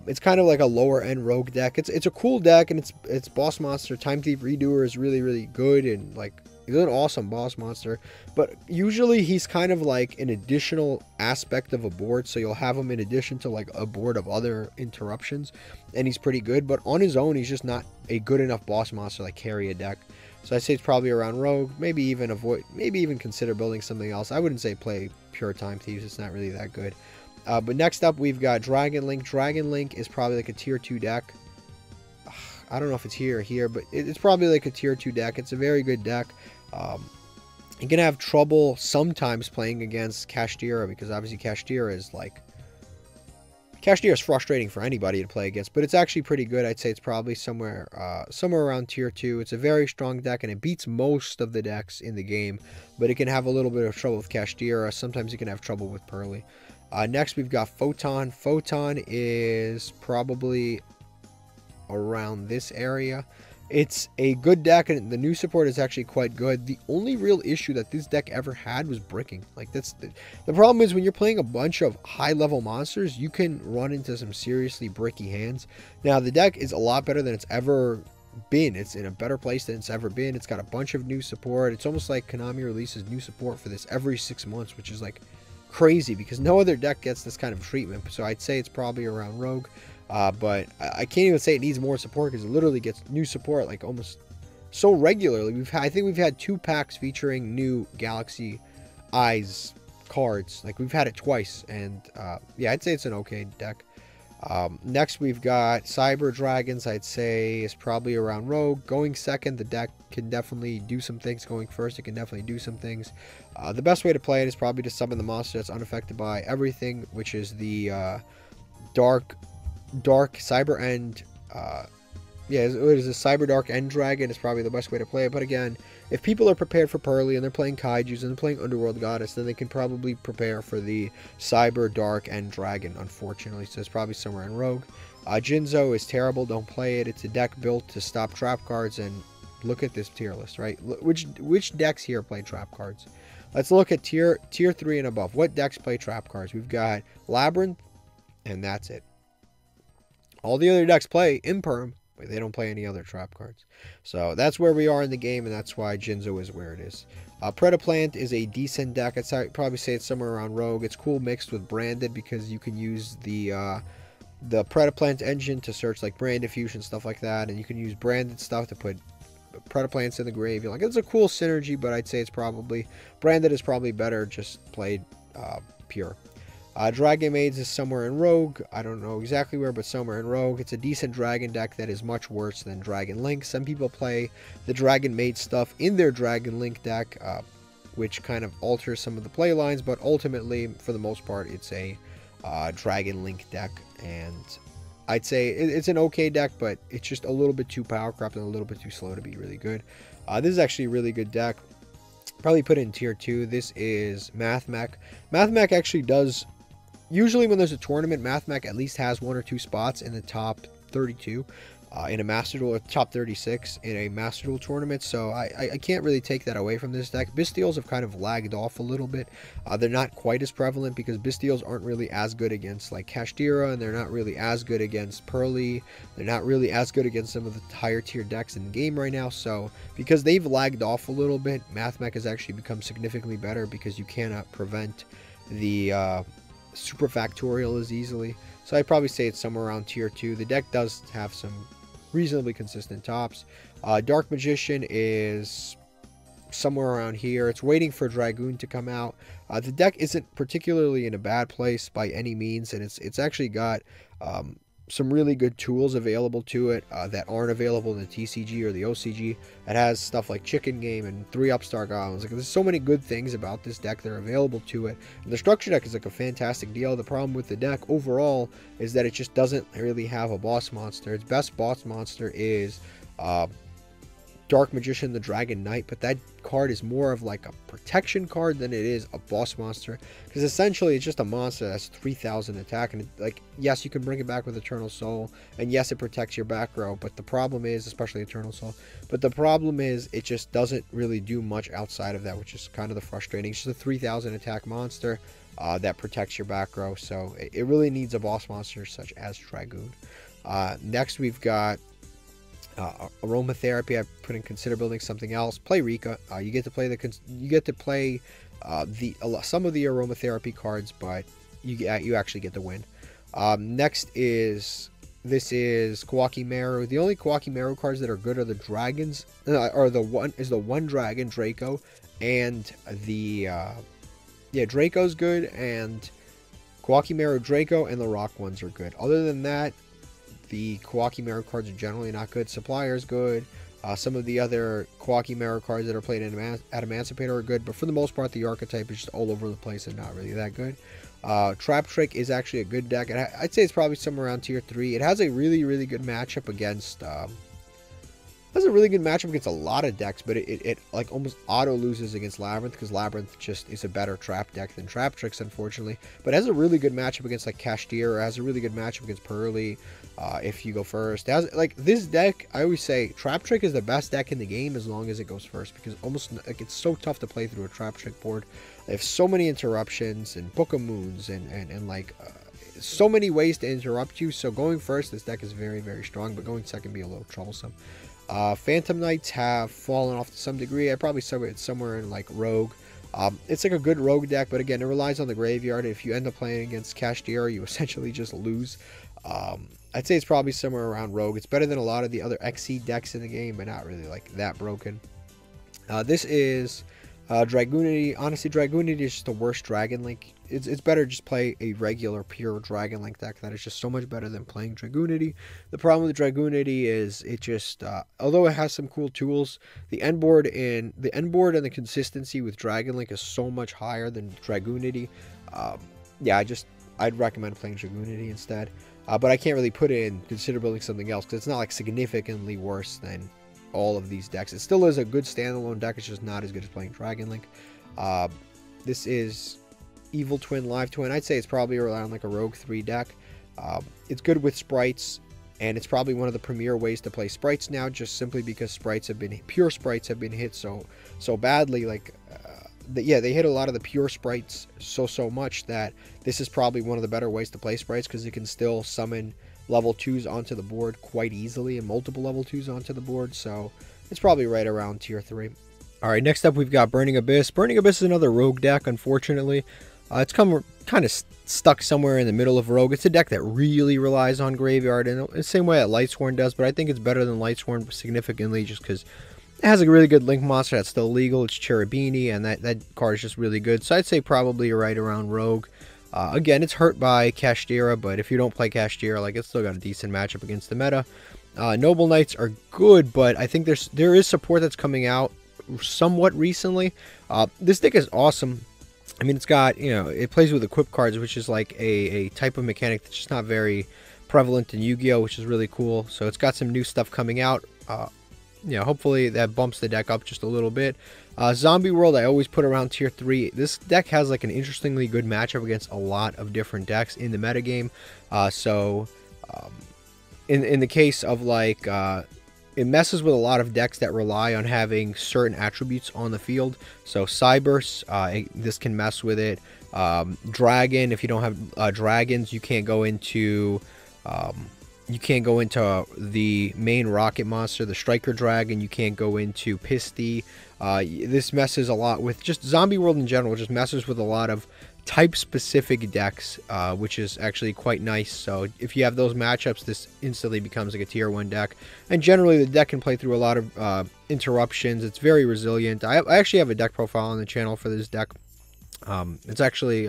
It's kind of like a lower end rogue deck. It's a cool deck, and its boss monster Time Thief Redoer is really, really good, and like he's an awesome boss monster, but usually he's kind of like an additional aspect of a board, so you'll have him in addition to like a board of other interruptions, and he's pretty good, but on his own he's just not a good enough boss monster to like carry a deck. So I'd say it's probably around Rogue, maybe even consider building something else. I wouldn't say play pure Time Thieves, it's not really that good. But next up we've got Dragon Link. Dragon Link is probably like a tier 2 deck. I don't know if it's here or here, but it's probably like a tier 2 deck. It's a very good deck. You're going to have trouble sometimes playing against Kashtira, because obviously Kashtira is frustrating for anybody to play against, but it's actually pretty good. I'd say it's probably somewhere around tier 2. It's a very strong deck, and it beats most of the decks in the game, but it can have a little bit of trouble with Kashtira. Sometimes you can have trouble with Pearly. Next, we've got Photon. Photon is probably around this area. It's a good deck, and the new support is actually quite good. The only real issue that this deck ever had was bricking. Like, that's the problem is when you're playing a bunch of high-level monsters, you can run into some seriously bricky hands. Now, the deck is a lot better than it's ever been. It's in a better place than it's ever been. It's got a bunch of new support. It's almost like Konami releases new support for this every 6 months, which is like crazy because no other deck gets this kind of treatment. So I'd say it's probably around Rogue. But I can't even say it needs more support because it literally gets new support like almost so regularly. I think we've had 2 packs featuring new Galaxy Eyes cards. Like, we've had it twice, and yeah, I'd say it's an okay deck. Next, we've got Cyber Dragons. I'd say is probably around Rogue. Going second, the deck can definitely do some things. Going first, it can definitely do some things. The best way to play it is probably to summon the monster that's unaffected by everything, which is the Dark Cyber End. Yeah, it is a Cyber Dark End Dragon is probably the best way to play it. But again, if people are prepared for Pearly and they're playing Kaijus and they're playing Underworld Goddess, then they can probably prepare for the Cyber Dark End Dragon, unfortunately. So it's probably somewhere in Rogue. Jinzo is terrible. Don't play it. It's a deck built to stop trap cards. And look at this tier list, right? Which decks here play trap cards? Let's look at tier 3 and above. What decks play trap cards? We've got Labyrinth, and that's it. All the other decks play Imperm, but they don't play any other trap cards. So that's where we are in the game, and that's why Jinzo is where it is. Predaplant is a decent deck. I'd probably say it's somewhere around Rogue. It's cool mixed with Branded because you can use the Predaplant engine to search like Brand Diffusion, stuff like that, and you can use Branded stuff to put Predaplants in the grave. Like, it's a cool synergy, but I'd say it's probably Branded is probably better just played pure. Dragon Maids is somewhere in Rogue. I don't know exactly where, but somewhere in Rogue. It's a decent dragon deck that is much worse than Dragon Link. Some people play the Dragon Maid stuff in their Dragon Link deck, which kind of alters some of the play lines, but ultimately, for the most part, it's a Dragon Link deck, and I'd say it's an okay deck, but it's just a little bit too power crept and a little bit too slow to be really good. This is actually a really good deck. Probably put it in tier 2. This is MathMech. MathMech actually does... Usually when there's a tournament, MathMech at least has 1 or 2 spots in the top 32 in a Master Duel, or top 36 in a Master Duel tournament, so I can't really take that away from this deck. Bystials have kind of lagged off a little bit. They're not quite as prevalent because Bystials aren't really as good against like Kashtira, and they're not really as good against Pearly. They're not really as good against some of the higher tier decks in the game right now, so because they've lagged off a little bit, MathMech has actually become significantly better because you cannot prevent the... Super Factorial as easily. So I'd probably say it's somewhere around tier 2. The deck does have some reasonably consistent tops. Dark Magician is somewhere around here. It's waiting for Dragoon to come out. The deck isn't particularly in a bad place by any means, and it's actually got some really good tools available to it that aren't available in the TCG or the OCG. It has stuff like Chicken Game and 3 Upstart Goblins. Like, there's so many good things about this deck that are available to it. And the structure deck is like a fantastic deal. The problem with the deck overall is that it just doesn't really have a boss monster. Its best boss monster is Dark Magician, the Dragon Knight, but that card is more of like a protection card than it is a boss monster, because essentially it's just a monster that's 3,000 attack, and like, yes, you can bring it back with Eternal Soul, and yes, it protects your back row, but the problem is, especially Eternal Soul, but the problem is it just doesn't really do much outside of that, which is kind of the frustrating. It's just a 3,000 attack monster that protects your back row, so it really needs a boss monster such as Dragoon. Next, we've got Aromatherapy. I put in consider building something else. Play Rika. You get to play some of the Aromatherapy cards, but you actually get the win. Next is Kawaki Meru. The only Kawaki Meru cards that are good are the dragons, the one dragon Draco, and the Draco's good, and Kawaki Meru Draco and the rock ones are good. Other than that, the Kawaki Meru cards are generally not good. Supplier's good. Some of the other Quacky Mirror cards that are played at Emancipator are good, but for the most part, the archetype is just all over the place and not really that good. Trap Trick is actually a good deck. I'd say it's probably somewhere around tier 3. It has a really, really good matchup against... has a really good matchup against a lot of decks, but it like almost auto loses against Labyrinth, because Labyrinth just is a better trap deck than Trap Tricks, unfortunately. But it has a really good matchup against like Cashier, or has a really good matchup against Pearly, if you go first. It has, like, this deck, I always say Trap Trick is the best deck in the game as long as it goes first, because almost like it's so tough to play through a Trap Trick board. They have so many interruptions and Book of Moons and like so many ways to interrupt you. So going first, this deck is very, very strong, but going second be a little troublesome. Phantom Knights have fallen off to some degree. I probably saw it somewhere in like Rogue. It's like a good Rogue deck, but again, it relies on the graveyard. If you end up playing against Cashier, you essentially just lose. I'd say it's probably somewhere around Rogue. It's better than a lot of the other XC decks in the game, but not really like that broken. This is Dragoonity. Honestly, Dragoonity is just the worst Dragon Link. It's better just play a regular pure Dragon Link deck. That is just so much better than playing Dragoonity. The problem with Dragoonity is it just, although it has some cool tools, the end board and the consistency with Dragon Link is so much higher than Dragoonity. Yeah, I'd recommend playing Dragoonity instead. But I can't really put it in consider building something else, because it's not like significantly worse than all of these decks. It still is a good standalone deck. It's just not as good as playing Dragon Link. This is Evil Twin, Live Twin. I'd say it's probably around like a Rogue 3 deck. It's good with sprites, and it's probably one of the premier ways to play sprites now, just simply because pure sprites have been hit so badly. Like, yeah, they hit a lot of the pure sprites so much that this is probably one of the better ways to play sprites, because you can still summon level 2s onto the board quite easily, and multiple level 2s onto the board. So it's probably right around tier 3. All right, next up we've got Burning Abyss. Burning Abyss is another Rogue deck, unfortunately. It's kind of stuck somewhere in the middle of Rogue. It's a deck that really relies on Graveyard in the same way that Lightsworn does, but I think it's better than Lightsworn significantly, just because it has a really good Link monster that's still legal. It's Cherubini, and that card is just really good. So I'd say probably right around Rogue. Again, it's hurt by Kashtira, but if you don't play Kashtira, like, it's still got a decent matchup against the meta. Noble Knights are good, but I think there is support that's coming out somewhat recently. This deck is awesome. I mean, it's got, it plays with equip cards, which is like a type of mechanic that's just not very prevalent in Yu-Gi-Oh, which is really cool. So it's got some new stuff coming out. Hopefully that bumps the deck up just a little bit. Zombie World, I always put around tier 3. This deck has like an interestingly good matchup against a lot of different decks in the metagame. In the case of like, it messes with a lot of decks that rely on having certain attributes on the field. So Cyberse, this can mess with it. Dragon, if you don't have dragons, you can't go into the main rocket monster, the Striker Dragon. You can't go into Pisty. This messes a lot with just Zombie World in general. Just messes with a lot of type-specific decks, which is actually quite nice. So if you have those matchups, this instantly becomes like a tier 1 deck. And generally, the deck can play through a lot of interruptions. It's very resilient. I actually have a deck profile on the channel for this deck. It's actually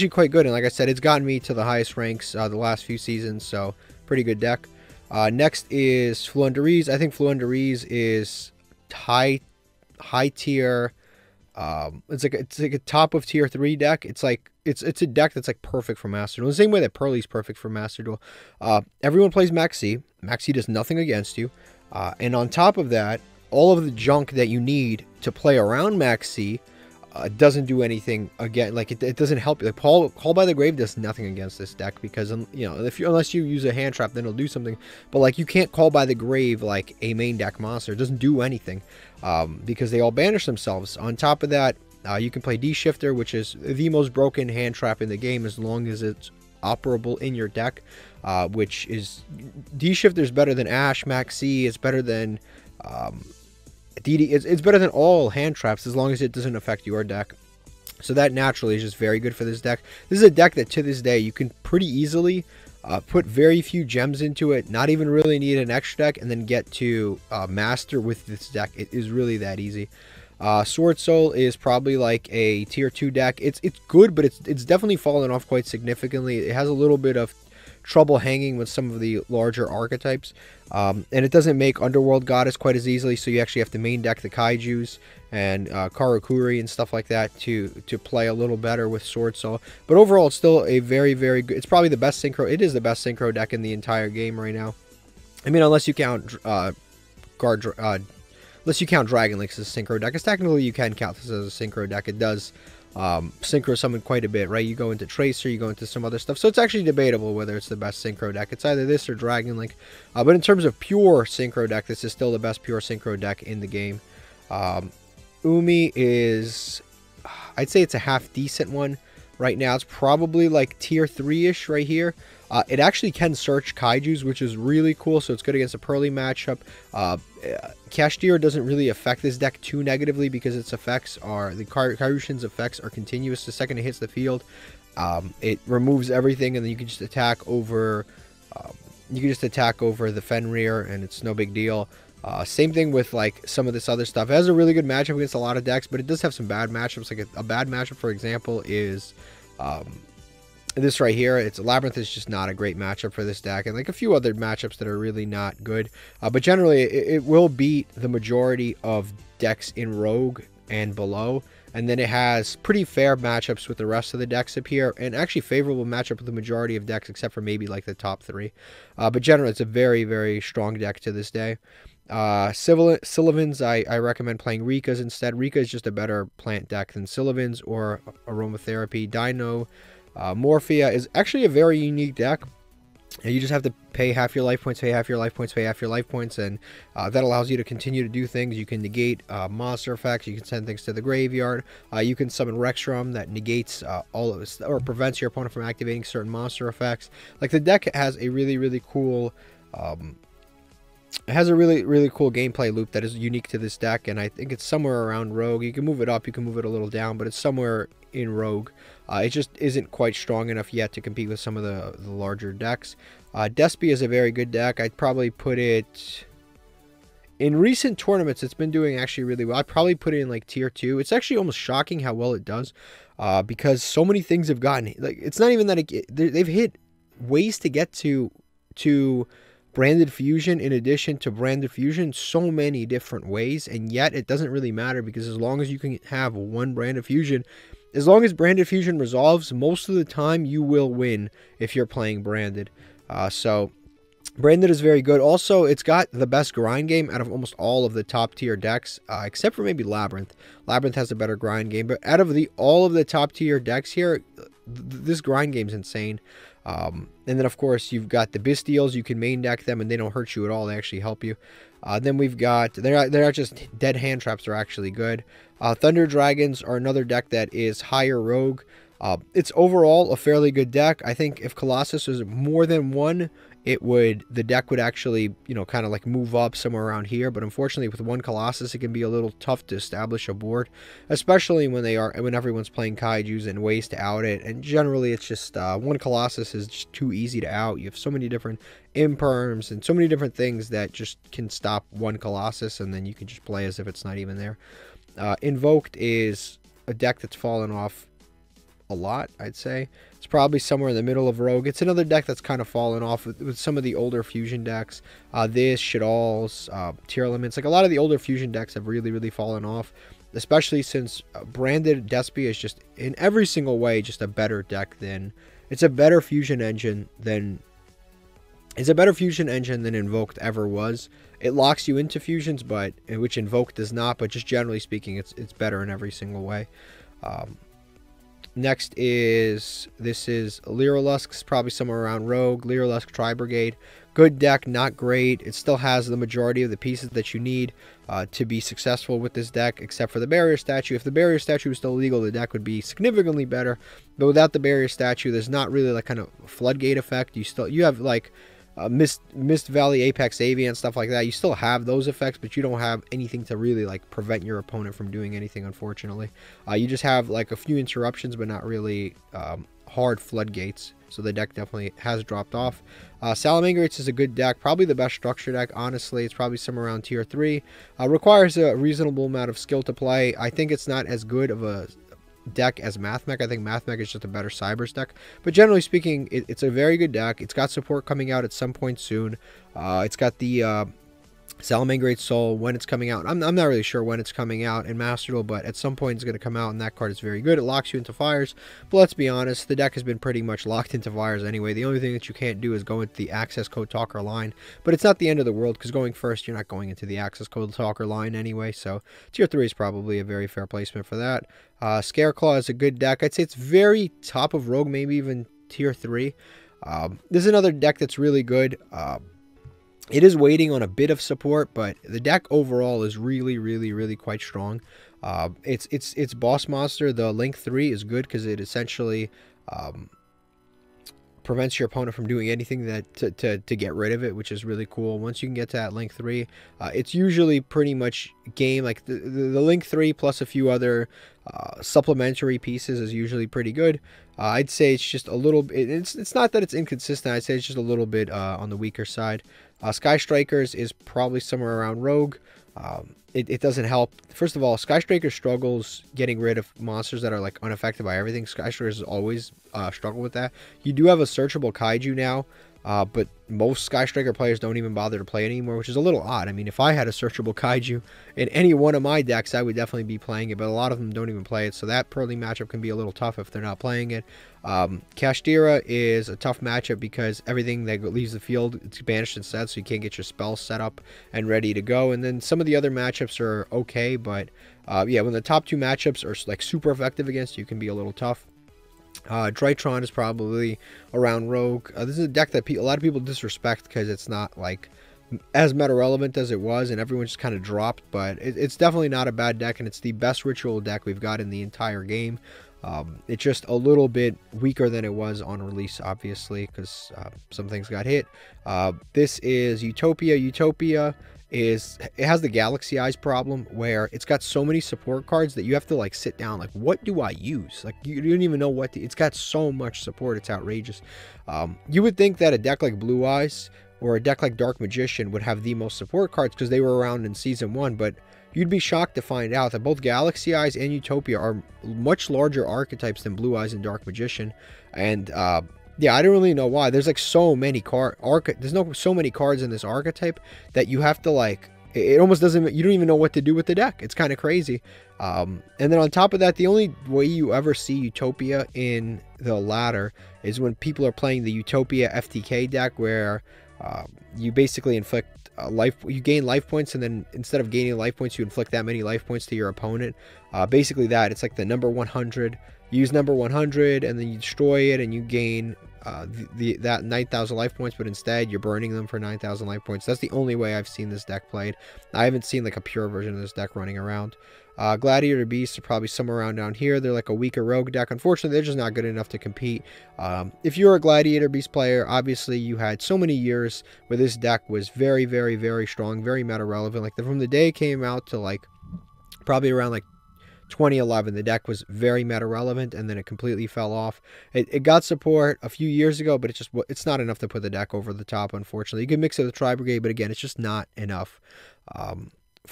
quite good. And like I said, it's gotten me to the highest ranks the last few seasons. So pretty good deck. Next is Floowandereeze. I think Floowandereeze is high tier. It's like a top of tier 3 deck. It's a deck that's like perfect for Master Duel. The same way that Pearly's perfect for Master Duel. Everyone plays Maxx C. Maxx C does nothing against you. And on top of that, all of the junk that you need to play around Maxx C doesn't do anything again. Like it doesn't help you. Like Call by the Grave does nothing against this deck, because unless you use a hand trap, then it'll do something. But like, you can't Call by the Grave like a main deck monster. It doesn't do anything, because they all banish themselves. On top of that, you can play D-Shifter, which is the most broken hand trap in the game, as long as it's operable in your deck. Which is, D-Shifter is better than Ash. Maxx C is better than it's better than all hand traps, as long as it doesn't affect your deck. So that naturally is just very good for this deck. This is a deck that to this day you can pretty easily put very few gems into it, not even really need an extra deck, and then get to master with this deck. It is really that easy. Sword Soul is probably like a tier 2 deck. It's good, but it's definitely fallen off quite significantly. It has a little bit of trouble hanging with some of the larger archetypes. And it doesn't make Underworld Goddess quite as easily, so you actually have to main deck the Kaijus and Karakuri and stuff like that to play a little better with Sword Soul. But overall, it's still a very, very good... It's probably the best synchro... It is the best synchro deck in the entire game right now. I mean, unless you count unless you count Dragon Link as a synchro deck, because technically you can count this as a synchro deck. It does synchro summon quite a bit, right? You go into Tracer, you go into some other stuff, so it's actually debatable whether it's the best synchro deck. It's either this or Dragon Link, but in terms of pure synchro deck, this is still the best pure synchro deck in the game. Umi is, I'd say it's a half decent one right now. It's probably like tier 3-ish right here. It actually can search Kaijus, which is really cool, so it's good against a Pearly matchup. Kashtira doesn't really affect this deck too negatively because its effects are, the Kairushin's effects are continuous. The second it hits the field, it removes everything, and then you can just attack over, the Fenrir, and it's no big deal. Same thing with like some of this other stuff. It has a really good matchup against a lot of decks, but it does have some bad matchups. Like a bad matchup, for example, is this right here. It's Labyrinth is just not a great matchup for this deck, and like a few other matchups that are really not good. But generally, it will beat the majority of decks in Rogue and below, and then it has pretty fair matchups with the rest of the decks up here, and actually favorable matchup with the majority of decks except for maybe like the top 3. But generally, it's a very, very strong deck to this day. Sylvan's, I recommend playing Rika's instead. Rika is just a better plant deck than Sylvan's or Aromatherapy. Dino Morphia is actually a very unique deck. And you just have to pay half your life points, pay half your life points, pay half your life points, and that allows you to continue to do things. You can negate monster effects, you can send things to the graveyard, you can summon Rexstrom that negates all of it, or prevents your opponent from activating certain monster effects. Like, the deck has a really, really cool... it has a really, really cool gameplay loop that is unique to this deck, and I think it's somewhere around Rogue. You can move it up, you can move it a little down, but it's somewhere in Rogue. It just isn't quite strong enough yet to compete with some of the larger decks. Despia is a very good deck. I'd probably put it... In recent tournaments, it's been doing actually really well. I'd probably put it in like tier 2. It's actually almost shocking how well it does, because so many things have gotten... Like, it's not even that they've hit ways to get to Branded Fusion in addition to Branded Fusion so many different ways, and yet it doesn't really matter, because as long as you can have one Branded Fusion, as long as Branded Fusion resolves, most of the time you will win if you're playing Branded. So Branded is very good. Also, it's got the best grind game out of almost all of the top tier decks, except for maybe Labyrinth. Labyrinth has a better grind game, but out of all of the top tier decks here, this grind game's insane. And then, of course, you've got the Bestials. You can main deck them, and they don't hurt you at all. They actually help you. Then we've got... They're not just dead hand traps. They're actually good. Thunder Dragons are another deck that is higher Rogue. It's overall a fairly good deck. I think if Colossus was more than one, the deck would actually, you know, kind of like move up somewhere around here. But unfortunately, with one Colossus, it can be a little tough to establish a board, especially when everyone's playing Kaijus and ways to out it. And generally, it's just one Colossus is just too easy to out. You have so many different imperms and so many different things that just can stop one Colossus, and then you can just play as if it's not even there. Invoked is a deck that's fallen off a lot, I'd say. It's probably somewhere in the middle of Rogue. It's another deck that's kind of fallen off with some of the older fusion decks. Shadal's, Tier Elements. Like, a lot of the older fusion decks have really, really fallen off, especially since Branded Despia is just, in every single way, just a better deck than... It's a better fusion engine than... It's a better fusion engine than Invoked ever was. It locks you into fusions, but which Invoked does not, but just generally speaking, it's better in every single way. Next is, this is Lyrilusk, probably somewhere around Rogue. Lyrilusk Tri-Brigade. Good deck, not great. It still has the majority of the pieces that you need to be successful with this deck, except for the Barrier Statue. If the Barrier Statue was still legal, the deck would be significantly better. But without the Barrier Statue, there's not really like kind of floodgate effect. You have like Mist Valley, Apex Avian, stuff like that. You still have those effects, but you don't have anything to really like prevent your opponent from doing anything, unfortunately. You just have like a few interruptions, but not really hard floodgates. So the deck definitely has dropped off. Salamangreats is a good deck, probably the best structure deck, honestly. It's probably somewhere around tier 3. Requires a reasonable amount of skill to play. I think it's not as good of a deck as Mathmech. I think Mathmech is just a better Cybers deck. But generally speaking, it's a very good deck. It's got support coming out at some point soon. It's got the Salamangreat Soul when it's coming out. I'm not really sure when it's coming out in Master Duel, but at some point it's going to come out, and that card is very good. It locks you into fires, but let's be honest, the deck has been pretty much locked into fires anyway. The only thing that you can't do is go into the Access Code Talker line, but it's not the end of the world, because going first, you're not going into the Access Code Talker line anyway, so Tier 3 is probably a very fair placement for that. Scareclaw is a good deck. I'd say it's very top of Rogue, maybe even Tier 3. This is another deck that's really good. It is waiting on a bit of support, but the deck overall is really quite strong. Its boss monster, the Link 3, is good because it essentially prevents your opponent from doing anything that to get rid of it, which is really cool. Once you can get to that Link 3, it's usually pretty much game. Like the Link 3 plus a few other supplementary pieces is usually pretty good. I'd say it's just a little bit, it's not that it's inconsistent, I'd say it's just a little bit on the weaker side. Sky Strikers is probably somewhere around Rogue. It doesn't help. First of all, Sky Striker struggles getting rid of monsters that are like unaffected by everything. Sky Strikers always struggle with that. You do have a searchable Kaiju now, but most Sky Striker players don't even bother to play it anymore, which is a little odd. I mean, if I had a searchable Kaiju in any one of my decks, I would definitely be playing it, but a lot of them don't even play it, so that early matchup can be a little tough if they're not playing it. Kashtira is a tough matchup because everything that leaves the field, it's banished instead, so you can't get your spells set up and ready to go. And then some of the other matchups are okay, but yeah, when the top two matchups are like super effective against you, can be a little tough. Drytron is probably around Rogue. This is a deck that a lot of people disrespect because it's not like as meta relevant as it was, and everyone just kind of dropped, but it's definitely not a bad deck, and it's the best ritual deck we've got in the entire game. It's just a little bit weaker than it was on release, obviously, because some things got hit. This is Utopia. Utopia it has the Galaxy Eyes problem, where it's got so many support cards that you have to like sit down, like, what do I use? Like, you don't even know what it's got so much support, it's outrageous. You would think that a deck like Blue Eyes or a deck like Dark Magician would have the most support cards because they were around in Season 1, but you'd be shocked to find out that both Galaxy Eyes and Utopia are much larger archetypes than Blue Eyes and Dark Magician. And yeah, I don't really know why. There's like so many so many cards in this archetype that you have to like, it almost doesn't, you don't even know what to do with the deck. It's kind of crazy. And then on top of that, the only way you ever see Utopia in the ladder is when people are playing the Utopia FTK deck, where you basically inflict you gain life points, and then instead of gaining life points, you inflict that many life points to your opponent. Basically that, it's like the number 100. You use number 100 and then you destroy it and you gain that 9,000 life points, but instead you're burning them for 9,000 life points. That's the only way I've seen this deck played. I haven't seen like a pure version of this deck running around. Gladiator Beasts are probably somewhere around down here. They're like a weaker rogue deck. Unfortunately, they're just not good enough to compete. If you're a Gladiator Beast player, obviously you had so many years where this deck was very strong, very meta relevant. Like from the day it came out to like probably around like 2011, the deck was very meta relevant, and then it completely fell off. It got support a few years ago, but it's not enough to put the deck over the top, unfortunately. You can mix it with Tri Brigade, but again, it's just not enough.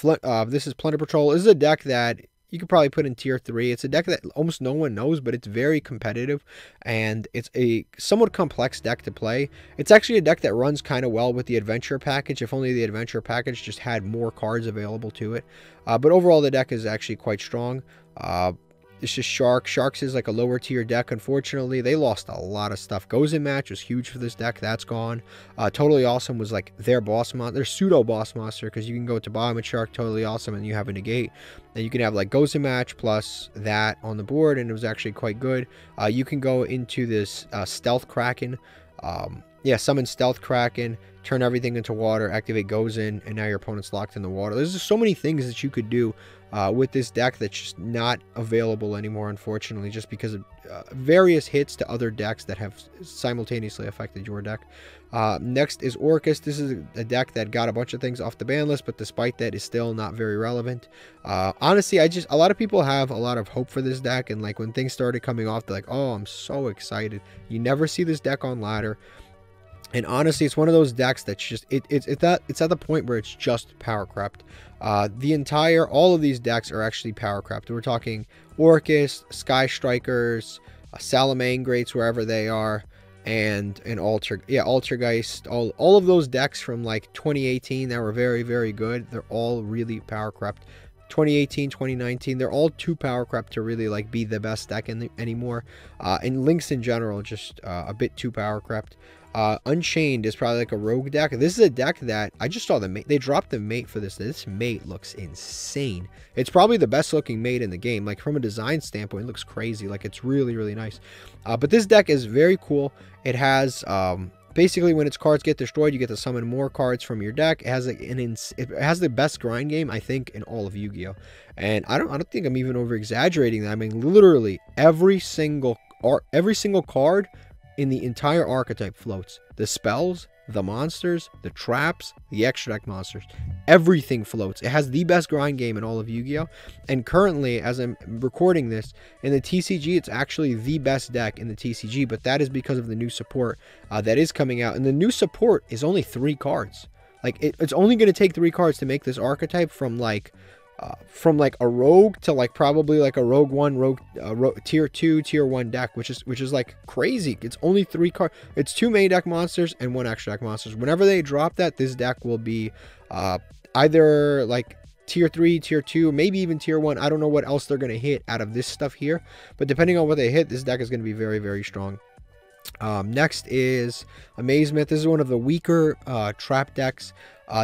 This is Plunder Patrol. This is a deck that you could probably put in tier 3. It's a deck that almost no one knows, but it's very competitive, and it's a somewhat complex deck to play. It's actually a deck that runs kind of well with the adventure package, if only the adventure package just had more cards available to it. But overall, the deck is actually quite strong. It's just Sharks is like a lower tier deck. Unfortunately, they lost a lot of stuff. Gozen Match was huge for this deck. That's gone. Totally Awesome was like their pseudo boss monster, because you can go to bottom with Shark, Totally Awesome, and you have a negate. And you can have like Gozen Match plus that on the board, and it was actually quite good. You can go into this Stealth Kraken. Yeah, summon Stealth Kraken, turn everything into water, activate Gozen, and now your opponent's locked in the water. There's just so many things that you could do with this deck that's just not available anymore, unfortunately, just because of various hits to other decks that have simultaneously affected your deck. Next is Orcus. This is a deck that got a bunch of things off the ban list, but despite that is still not very relevant. Honestly, a lot of people have a lot of hope for this deck, and like when things started coming off, they're like, oh, I'm so excited. You never see this deck on ladder. And honestly, it's one of those decks that's just it's at the point where it's just power crept. All of these decks are actually power crept. We're talking Orcus, Sky Strikers, Salamangrates wherever they are, and Altergeist. All of those decks from like 2018 that were very, very good. They're all really power crept. 2018, 2019, they're all too power crept to really like be the best deck anymore. And Lynx in general, just a bit too power crept. Unchained is probably like a rogue deck. This is a deck that I just saw the mate. They dropped the mate for this. This mate looks insane. It's probably the best looking mate in the game. Like from a design standpoint, it looks crazy. Like it's really, really nice. But this deck is very cool. It has basically when its cards get destroyed, you get to summon more cards from your deck. It has like it has the best grind game I think in all of Yu-Gi-Oh. And I don't think I'm even over exaggerating that. I mean literally every single card in the entire archetype floats. The spells, the monsters, the traps, the extra deck monsters, everything floats. It has the best grind game in all of Yu-Gi-Oh! And currently, as I'm recording this, in the TCG, it's actually the best deck in the TCG, but that is because of the new support that is coming out. And the new support is only 3 cards. Like, it's only going to take 3 cards to make this archetype from like a rogue to like probably like a rogue 1 tier 2 tier 1 deck, which is like crazy. It's only 3 cards. It's 2 main deck monsters and 1 extra deck monsters. Whenever they drop that, this deck will be either like tier 3, tier 2, maybe even tier 1. I don't know what else they're going to hit out of this stuff here, but depending on what they hit, this deck is going to be very, very strong. Next is Amazement. This is one of the weaker trap decks.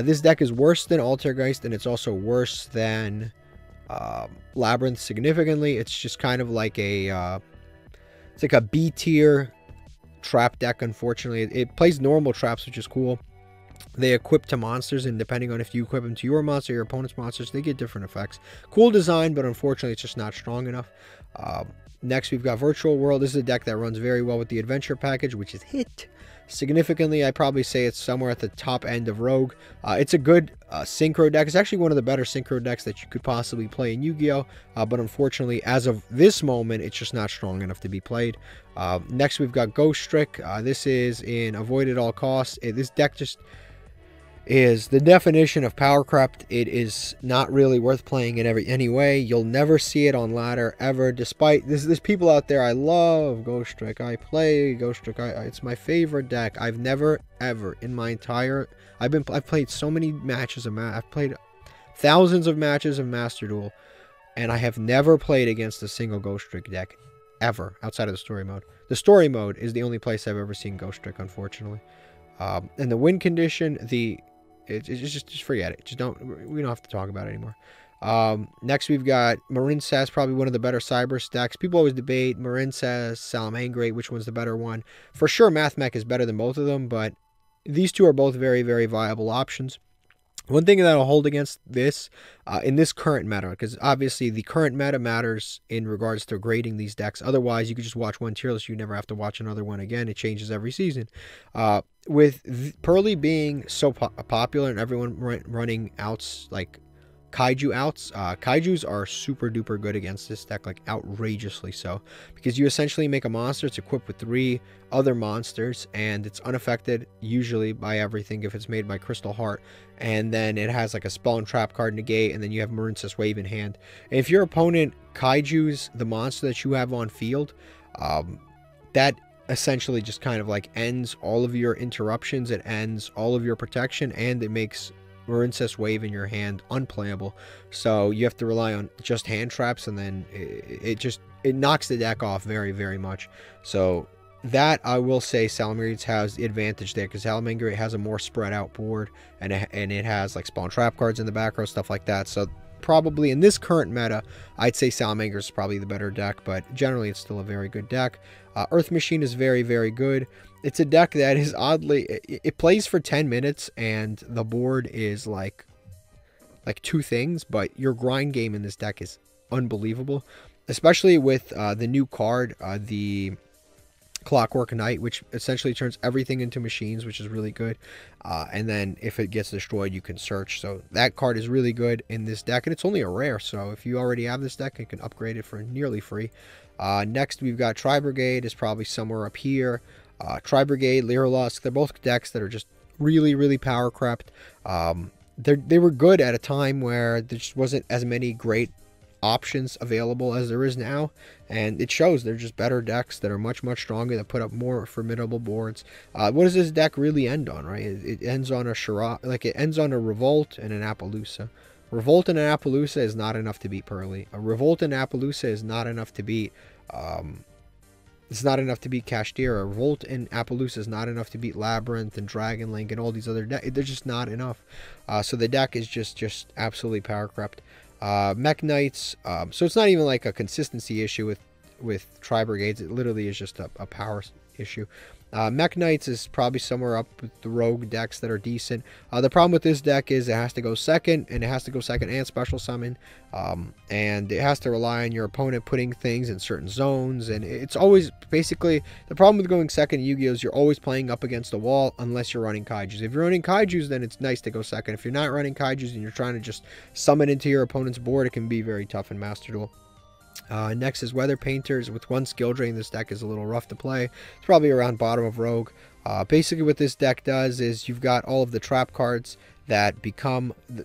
This deck is worse than Altergeist, and it's also worse than Labyrinth significantly. It's just kind of like it's like a B tier trap deck. Unfortunately, it plays normal traps, which is cool. They equip to monsters, and depending on if you equip them to your monster or your opponent's monsters, they get different effects. Cool design, but unfortunately, it's just not strong enough. Next, we've got Virtual World. This is a deck that runs very well with the Adventure package, which is hit significantly. I'd probably say it's somewhere at the top end of Rogue. It's a good synchro deck. It's actually one of the better synchro decks that you could possibly play in Yu-Gi-Oh! But unfortunately, as of this moment, it's just not strong enough to be played. Next, we've got Ghost Trick. This is in Avoid at All Costs. This deck just is the definition of power crept. It is not really worth playing in any way. You'll never see it on ladder ever. Despite there's people out there. I love Ghost Trick. I play Ghost Trick. It's my favorite deck. I've never ever in my entire I've played so many matches of I've played thousands of matches of Master Duel, and I have never played against a single Ghost Trick deck ever outside of the story mode. The story mode is the only place I've ever seen Ghost Trick, unfortunately. And the win condition, it's just forget it. We don't have to talk about it anymore. Next we've got Marincess, probably one of the better cyber stacks. People always debate Marincess, Salamangrate, which one's the better one. For sure, Mathmech is better than both of them, but these two are both very, very viable options. One thing that I'll hold against this, in this current meta, because obviously the current meta matters in regards to grading these decks. Otherwise, you could just watch one tier list. You never have to watch another one again. It changes every season. With Pearly being so popular and everyone running outs, like Kaiju outs, Kaijus are super duper good against this deck, like outrageously so, because you essentially make a monster. It's equipped with 3 other monsters, and it's unaffected usually by everything if it's made by Crystal Heart, and then it has like a spell and trap card negate, and then you have Marincess Wave in hand. And if your opponent Kaiju's the monster that you have on field, that essentially just kind of like ends all of your interruptions, it ends all of your protection, and it makes Marincess Wave in your hand unplayable. So you have to rely on just hand traps, and then it knocks the deck off very, very much. So that, I will say, Salamangrate has the advantage there, because Salamangrate has a more spread out board, and it has like spawn trap cards in the back row, stuff like that. So probably in this current meta, I'd say Salamander is probably the better deck, but generally it's still a very good deck. Earth Machine is very, very good. It's a deck that is oddly, it plays for 10 minutes, and the board is like 2 things, but your grind game in this deck is unbelievable, especially with the new card, the Clockwork Knight, which essentially turns everything into machines, which is really good. And then if it gets destroyed, you can search. So that card is really good in this deck, and it's only a rare. So if you already have this deck, you can upgrade it for nearly free. Next, we've got Tri Brigade is probably somewhere up here. Tri-Brigade, Lyrilusk, they're both decks that are just really, really power crept. They were good at a time where there just wasn't as many great options available as there is now, and it shows. They're just better decks that are much, much stronger, that put up more formidable boards. What does this deck really end on, right? It ends on a it ends on a Revolt and an Appaloosa. Revolt and an Appaloosa is not enough to beat Pearly. A Revolt and Appaloosa is not enough to beat it's not enough to beat Kashtira. Revolt and Appaloosa is not enough to beat Labyrinth and Dragon Link and all these other decks. They're just not enough. So the deck is just absolutely power crept. Mech Knights, so it's not even like a consistency issue with Tri-Brigades. It literally is just a power issue. Mech Knights is probably somewhere up with the rogue decks that are decent. The problem with this deck is it has to go second, and it has to go second and special summon, and it has to rely on your opponent putting things in certain zones, and it's always basically the problem with going second in Yu-Gi-Oh! Is you're always playing up against the wall unless you're running Kaijus. If you're running Kaijus, then it's nice to go second. If you're not running Kaijus and you're trying to just summon into your opponent's board, it can be very tough in Master Duel. Next is Weather Painters. With one skill drain, this deck is a little rough to play. It's probably around bottom of Rogue. Basically what this deck does is you've got all of the trap cards that become the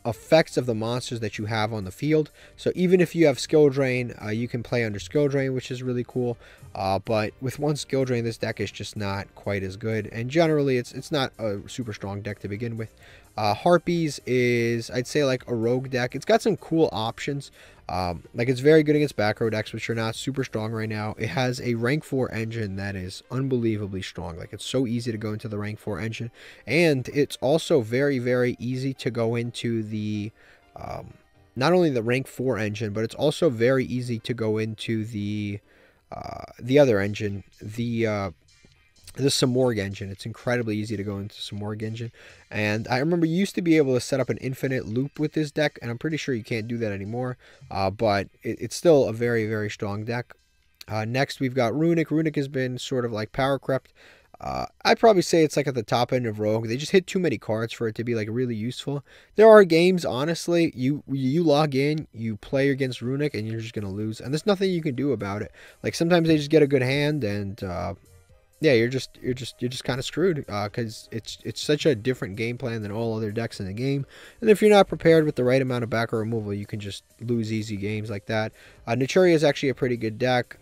effects of the monsters that you have on the field. So even if you have skill drain, you can play under skill drain, which is really cool. But with one skill drain, this deck is just not quite as good, and generally it's not a super strong deck to begin with. Harpies is, I'd say, like a rogue deck. It's got some cool options. Like it's very good against back row decks, which are not super strong right now. It has a rank 4 engine that is unbelievably strong. Like it's so easy to go into the rank 4 engine, and it's also very, very easy to go into the not only the rank 4 engine, but it's also very easy to go into the other engine, the Samorg engine. It's incredibly easy to go into Samorg engine, and I remember you used to be able to set up an infinite loop with this deck, and I'm pretty sure you can't do that anymore, but it's still a very, very strong deck. Next we've got Runic. Runic has been sort of like power crept. I'd probably say it's like at the top end of Rogue. They just hit too many cards for it to be like really useful. There are games, honestly, you log in, you play against Runic, and you're just gonna lose, and there's nothing you can do about it. Like sometimes they just get a good hand, and yeah, you're just kind of screwed, because it's such a different game plan than all other decks in the game. And if you're not prepared with the right amount of backer removal, you can just lose easy games like that. Naturia is actually a pretty good deck.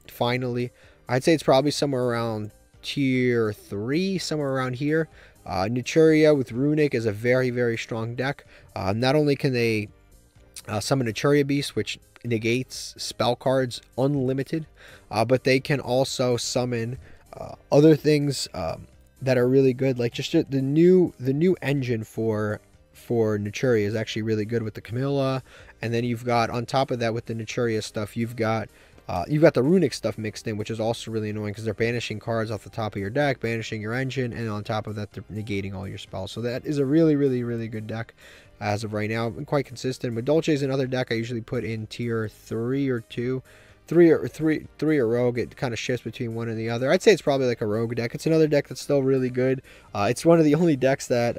Finally, I'd say it's probably somewhere around tier 3, somewhere around here. Naturia with Runic is a very, very strong deck. Not only can they summon Naturia Beast, which negates spell cards unlimited, but they can also summon other things that are really good. Like just the new engine for Naturia is actually really good with the Camilla, and then you've got on top of that with the Naturia stuff, you've got the Runic stuff mixed in, which is also really annoying because they're banishing cards off the top of your deck, banishing your engine, and on top of that, they're negating all your spells. So that is a really, really, really good deck as of right now, and quite consistent. But Dolce is another deck I usually put in tier 3 or 2. 3 or Rogue. It kind of shifts between one and the other. I'd say it's probably like a Rogue deck. It's another deck that's still really good. It's one of the only decks that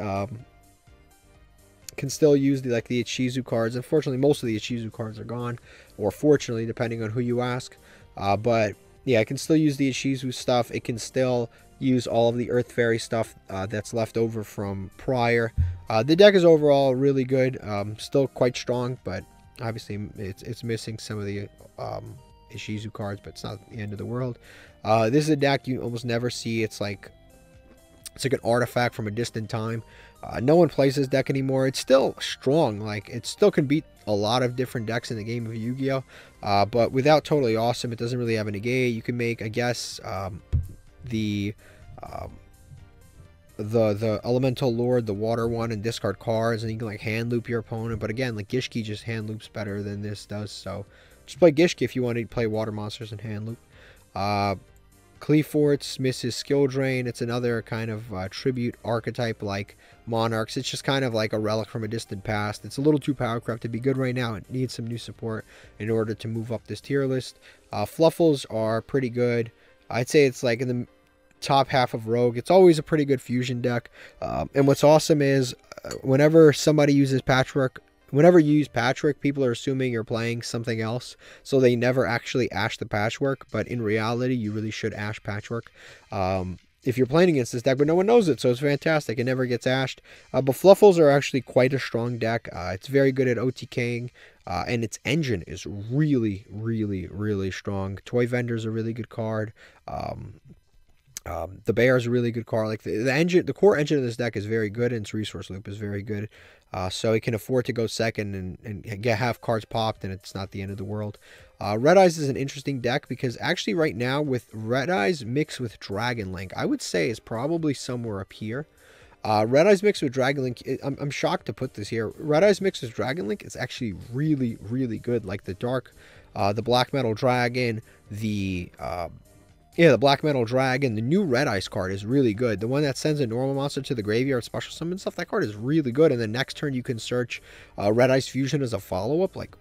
can still use the Ichizu cards. Unfortunately, most of the Ichizu cards are gone, or fortunately, depending on who you ask. But yeah, it can still use the Ichizu stuff. It can still use all of the Earth Fairy stuff that's left over from prior. The deck is overall really good. Still quite strong, but obviously it's missing some of the Ishizu cards, but it's not the end of the world. This is a deck you almost never see. It's like an artifact from a distant time. No one plays this deck anymore. It's still strong. Like it still can beat a lot of different decks in the game of Yu-Gi-Oh, but without Totally Awesome, it doesn't really have a negate. You can make, I guess, the Elemental Lord, the water one, and discard cards, and you can like hand loop your opponent. But again, like Gishki just hand loops better than this does, so just play Gishki if you want to play water monsters and hand loop. Cleforts misses skill drain. It's another kind of tribute archetype like Monarchs. It's just kind of like a relic from a distant past. It's a little too power crept to be good right now. It needs some new support in order to move up this tier list. Fluffles are pretty good. I'd say it's like in the top half of Rogue. It's always a pretty good fusion deck. And what's awesome is whenever somebody uses Patchwork whenever you use patchwork, people are assuming you're playing something else, so they never actually ash the patchwork, but in reality, you really should ash patchwork. If you're playing against this deck, but no one knows it, so it's fantastic. It never gets ashed. But Fluffles are actually quite a strong deck. It's very good at OTKing, and its engine is really, really, really strong. Toy Vendor's a really good card. The Bear is a really good card. Like the core engine of this deck is very good, and its resource loop is very good. So it can afford to go second and get half cards popped, and it's not the end of the world. Red Eyes is an interesting deck because actually right now with Red Eyes mixed with Dragon Link, I would say is probably somewhere up here. Red Eyes mixed with Dragon Link, I'm shocked to put this here. Red Eyes mixed with Dragon Link is actually really, really good. Like the Black Metal Dragon, the Black Metal Dragon, the new Red Eyes card is really good. The one that sends a normal monster to the graveyard, special summon stuff, that card is really good. And the next turn you can search Red Eyes Fusion as a follow-up. Like,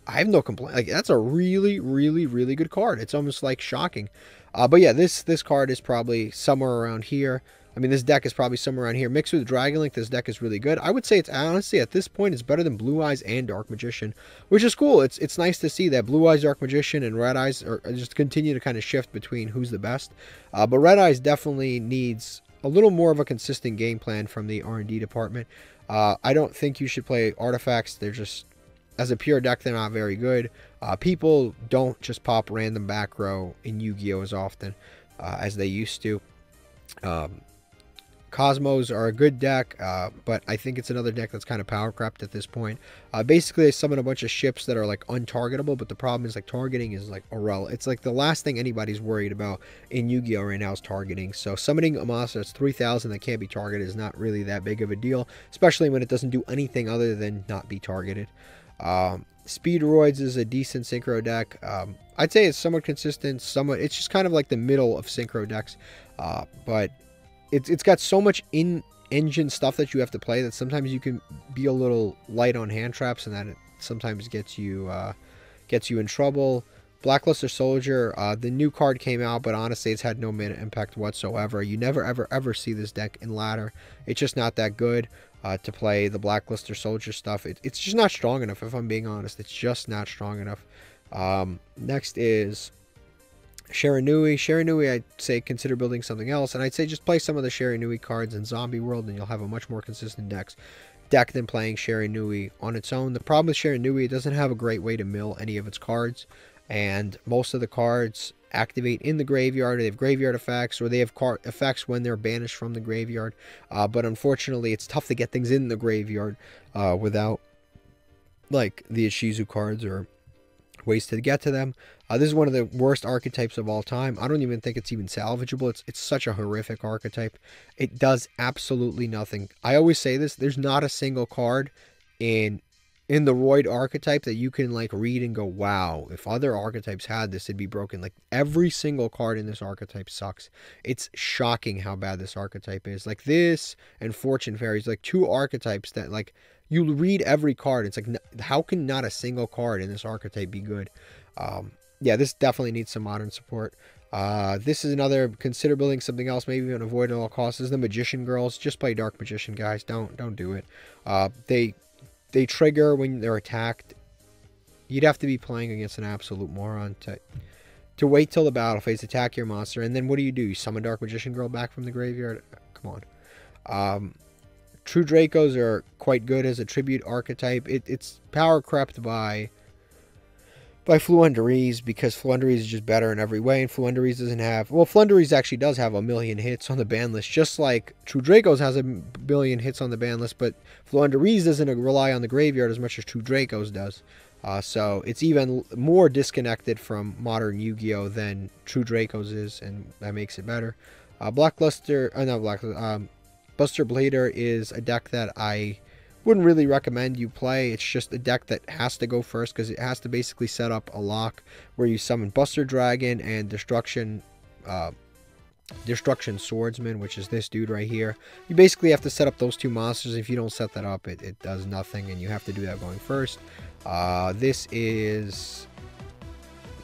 I have no complaint. Like, that's a really, really, really good card. It's almost like shocking. But yeah, this card is probably somewhere around here. I mean, this deck is probably somewhere around here. Mixed with Dragon Link, this deck is really good. I would say it's honestly, at this point, it's better than Blue Eyes and Dark Magician, which is cool. It's nice to see that Blue Eyes, Dark Magician, and Red Eyes are just continue to kind of shift between who's the best. But Red Eyes definitely needs a little more of a consistent game plan from the R&D department. I don't think you should play artifacts. They're just, as a pure deck, they're not very good. People don't just pop random back row in Yu-Gi-Oh! As often as they used to. Cosmos are a good deck, but I think it's another deck that's kind of power crept at this point. Basically, they summon a bunch of ships that are like untargetable, but the problem is like targeting is like irrelevant. It's like the last thing anybody's worried about in Yu-Gi-Oh! Right now is targeting. So summoning a monster that's 3,000 that can't be targeted is not really that big of a deal, especially when it doesn't do anything other than not be targeted. Speedroids is a decent synchro deck. I'd say it's somewhat consistent. It's just kind of like the middle of synchro decks, but it's got so much in-engine stuff that you have to play that sometimes you can be a little light on hand traps, and that it sometimes gets you in trouble. Blackluster Soldier, the new card came out, but honestly, it's had no mana impact whatsoever. You never, ever, ever see this deck in ladder. It's just not that good to play the Blackluster Soldier stuff. It's just not strong enough, if I'm being honest. It's just not strong enough. Next is Shiranui. Shiranui, I'd say consider building something else, and I'd say just play some of the Shiranui cards in Zombie World, and you'll have a much more consistent deck than playing Shiranui on its own. The problem with Shiranui, it doesn't have a great way to mill any of its cards, and most of the cards activate in the graveyard. They have graveyard effects, or they have card effects when they're banished from the graveyard. But unfortunately, it's tough to get things in the graveyard without like the Ishizu cards or ways to get to them. This is one of the worst archetypes of all time. I don't even think it's even salvageable. It's such a horrific archetype. It does absolutely nothing. I always say this, there's not a single card in the Roid archetype that you can like read and go, wow, if other archetypes had this, it'd be broken. Like every single card in this archetype sucks. It's shocking how bad this archetype is. Like this and Fortune Fairies, like two archetypes that like you read every card. It's like, how can not a single card in this archetype be good? Yeah, this definitely needs some modern support. This is another, consider building something else, maybe even avoid at all costs. This is the Magician Girls. Just play Dark Magician, guys. Don't do it. They trigger when they're attacked. You'd have to be playing against an absolute moron to wait till the battle phase, attack your monster, and then what do? You summon Dark Magician Girl back from the graveyard? Come on. True Dracos are quite good as a tribute archetype. It's power crept by Floowandereeze, because Floowandereeze is just better in every way, and Floowandereeze doesn't have... Well, Floowandereeze actually does have 1,000,000 hits on the ban list, just like True Dracos has 1,000,000 hits on the ban list, but Floowandereeze doesn't rely on the graveyard as much as True Dracos does. So it's even more disconnected from modern Yu-Gi-Oh! Than True Dracos is, and that makes it better. Buster Blader is a deck that I wouldn't really recommend you play. It's just a deck that has to go first because it has to basically set up a lock where you summon Buster Dragon and Destruction Swordsman, which is this dude right here. You basically have to set up those two monsters. If you don't set that up, it does nothing, and you have to do that going first. This is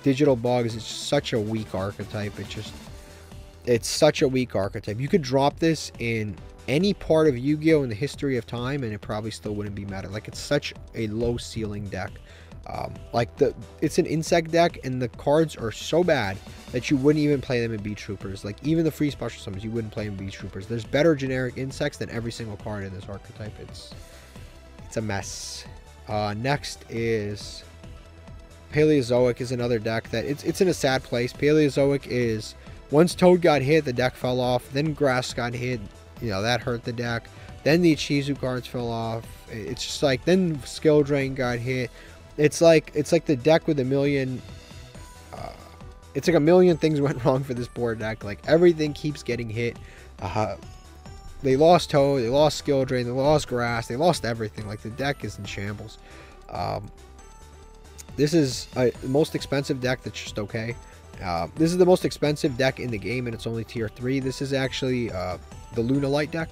Digital Bugs. It's such a weak archetype. It's such a weak archetype. You could drop this in any part of Yu-Gi-Oh in the history of time and it probably still wouldn't be meta. Like, it's such a low ceiling deck. It's an insect deck and the cards are so bad that you wouldn't even play them in Beach Troopers. Like, even the free special summons, you wouldn't play in Beach Troopers. There's better generic insects than every single card in this archetype. It's a mess. Next is Paleozoic is another deck that it's in a sad place. Paleozoic is, once Toad got hit, the deck fell off. Then Grass got hit, you know, that hurt the deck. Then the Ichizu cards fell off. It's just like, then Skill Drain got hit. It's like the deck with a million. It's like a million things went wrong for this board deck. Like, everything keeps getting hit. They lost Toad, they lost Skill Drain, they lost Grass, they lost everything. Like, the deck is in shambles. This is the most expensive deck that's just okay. This is the most expensive deck in the game, and it's only tier 3. This is actually the Luna Light deck.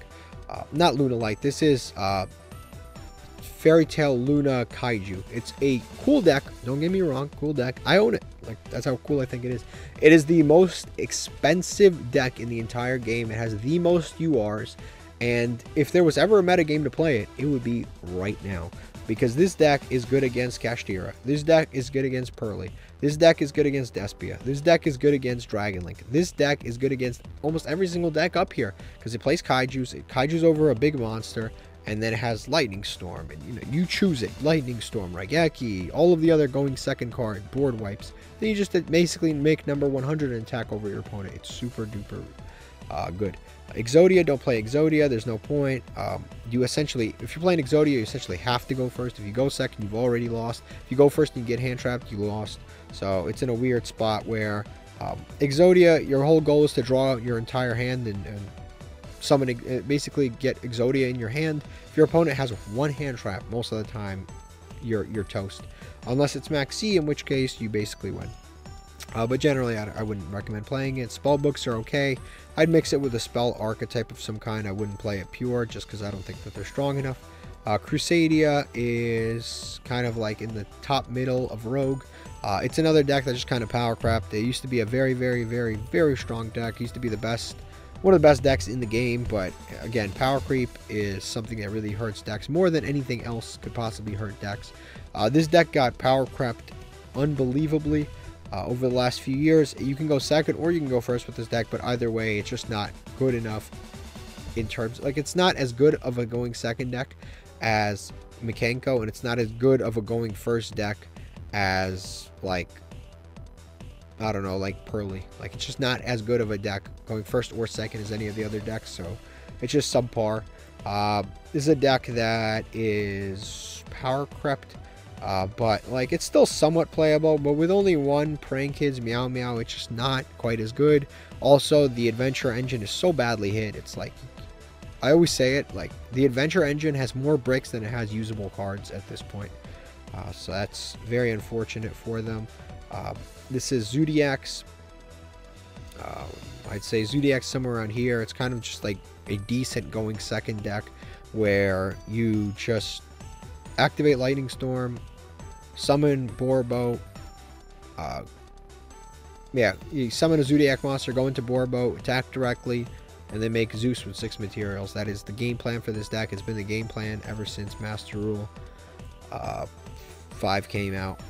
Not Luna Light. This is Fairy Tail Luna Kaiju. It's a cool deck. Don't get me wrong. Cool deck. I own it. Like, that's how cool I think it is. It is the most expensive deck in the entire game. It has the most URs. And if there was ever a meta game to play it, it would be right now. Because this deck is good against Kashtira. This deck is good against Pearly. This deck is good against Despia. This deck is good against Dragon Link. This deck is good against almost every single deck up here. Because it plays Kaijus. Kaiju's over a big monster. And then it has Lightning Storm. And, you know, you choose it. Lightning Storm, Raigeki, all of the other going second card, board wipes. Then you just basically make number 100 and attack over your opponent. It's super duper good. Exodia, don't play Exodia. There's no point. You essentially, if you're playing Exodia, you essentially have to go first. If you go second, you've already lost. If you go first and you get hand trapped, you lost. So it's in a weird spot where Exodia, your whole goal is to draw out your entire hand and summon, basically get Exodia in your hand. If your opponent has one hand trap, most of the time you're toast. Unless it's Max C, in which case you basically win. But generally, I wouldn't recommend playing it. Spell books are okay. I'd mix it with a spell archetype of some kind. I wouldn't play it pure just because I don't think that they're strong enough. Crusadia is kind of like in the top middle of Rogue. It's another deck that's just kind of power crap. They used to be a very, very, very, very strong deck. It used to be the best, one of the best decks in the game. But again, power creep is something that really hurts decks more than anything else could possibly hurt decks. This deck got power crept unbelievably. Over the last few years. You can go second or you can go first with this deck, but either way, it's just not good enough in terms, like, it's not as good of a going second deck as Mekanko, and it's not as good of a going first deck as, like, I don't know, like Pearly. Like, it's just not as good of a deck going first or second as any of the other decks, so it's just subpar. This is a deck that is power crept. But like, it's still somewhat playable, but with only one Praying Kids Meow Meow, it's just not quite as good. Also, the Adventure Engine is so badly hit. It's like, I always say it, like, the Adventure Engine has more bricks than it has usable cards at this point. So that's very unfortunate for them. This is Zodiac's. I'd say Zodiac's somewhere around here. It's kind of just like a decent going second deck where you just activate Lightning Storm, summon Borbo. Yeah, you summon a Zodiac monster, go into Borbo, attack directly, and then make Zeus with 6 materials. That is the game plan for this deck. It's been the game plan ever since Master Rule 5 came out.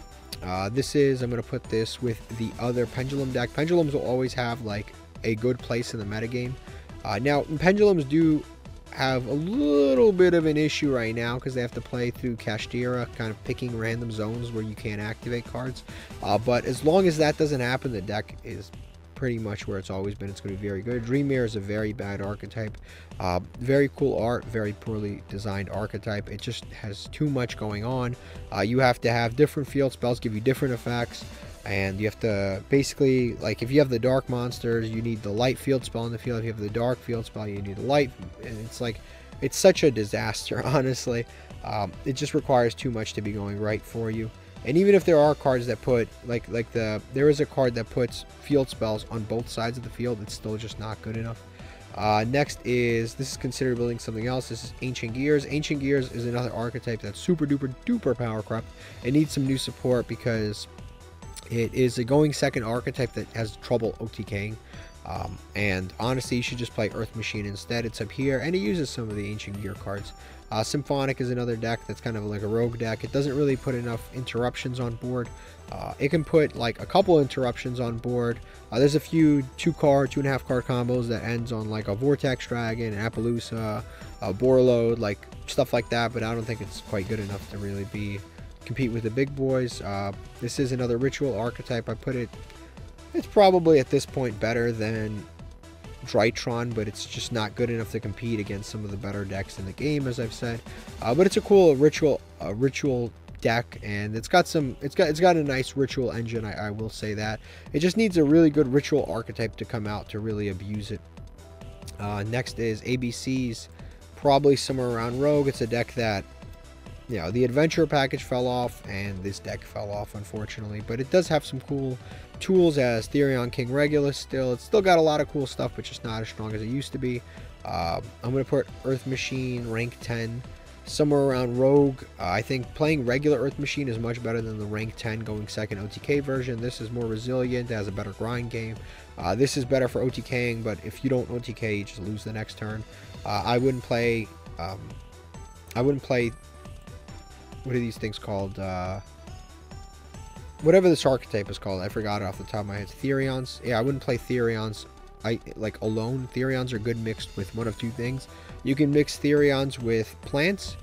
This is, I'm going to put this with the other Pendulum deck. Pendulums will always have like a good place in the metagame. Now, Pendulums do have a little bit of an issue right now because they have to play through Kashtira, kind of picking random zones where you can't activate cards. But as long as that doesn't happen, the deck is pretty much where it's always been. It's going to be very good. Dream Mirror is a very bad archetype. Very cool art, very poorly designed archetype. It just has too much going on. You have to have different field spells, give you different effects. And you have to basically, like, if you have the dark monsters, you need the light field spell in the field. If you have the dark field spell, you need the light. And it's like, it's such a disaster, honestly. It just requires too much to be going right for you. And even if there are cards that put, there is a card that puts field spells on both sides of the field, it's still just not good enough. Next is, this is considered building something else. This is Ancient Gears. Ancient Gears is another archetype that's super duper duper power crept. It needs some new support because it is a going second archetype that has trouble OTKing. And honestly, you should just play Earth Machine instead. It's up here, and it uses some of the Ancient Gear cards. Symphonic is another deck that's kind of like a rogue deck. It doesn't really put enough interruptions on board. It can put like a couple interruptions on board. There's a few 2.5 card combos that ends on like a Vortex Dragon, Appaloosa, Borload, like stuff like that, but I don't think it's quite good enough to really compete with the big boys. This is another Ritual archetype. It's probably at this point better than Drytron, but it's just not good enough to compete against some of the better decks in the game, as I've said. But it's a cool ritual deck, and it's got a nice ritual engine. I will say that it just needs a really good ritual archetype to come out to really abuse it. Next is ABCs, probably somewhere around Rogue. It's a deck that, you know, the adventure package fell off and this deck fell off, unfortunately, but it does have some cool tools as Therion King Regulus. It's still got a lot of cool stuff, but just not as strong as it used to be. I'm going to put Earth Machine rank 10 somewhere around Rogue. I think playing regular Earth Machine is much better than the rank 10 going second OTK version. This is more resilient, it has a better grind game. This is better for OTKing, but if you don't OTK, you just lose the next turn. I wouldn't play what are these things called? Whatever this archetype is called, I forgot it off the top of my head. Therions. Yeah, I wouldn't play Therions like alone. Therions are good mixed with one of two things. You can mix Therions with plants,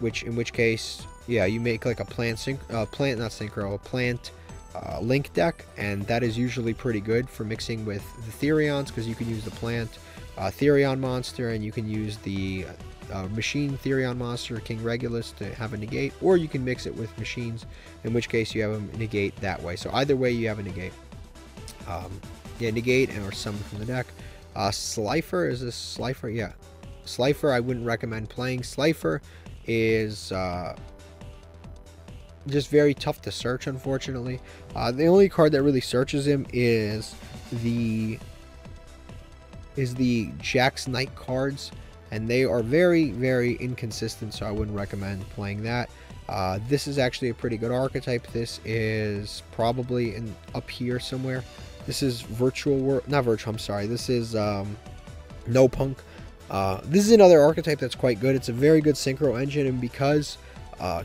in which case, yeah, you make like a plant link deck, and that is usually pretty good for mixing with the Therions, because you can use the plant Therion monster, and you can use the machine Therion monster King Regulus to have a negate, or you can mix it with machines, in which case you have a negate that way. So either way, you have a negate. Yeah, negate or summon from the deck. Slifer, is this Slifer? Yeah, Slifer I wouldn't recommend playing. Slifer is just very tough to search, unfortunately. The only card that really searches him is the Jack's Knight cards, and they are very, very inconsistent, so I wouldn't recommend playing that. This is actually a pretty good archetype. This is probably up here somewhere. This is Virtual World, not Virtual, I'm sorry. This is No Punk. This is another archetype that's quite good. It's a very good synchro engine, and because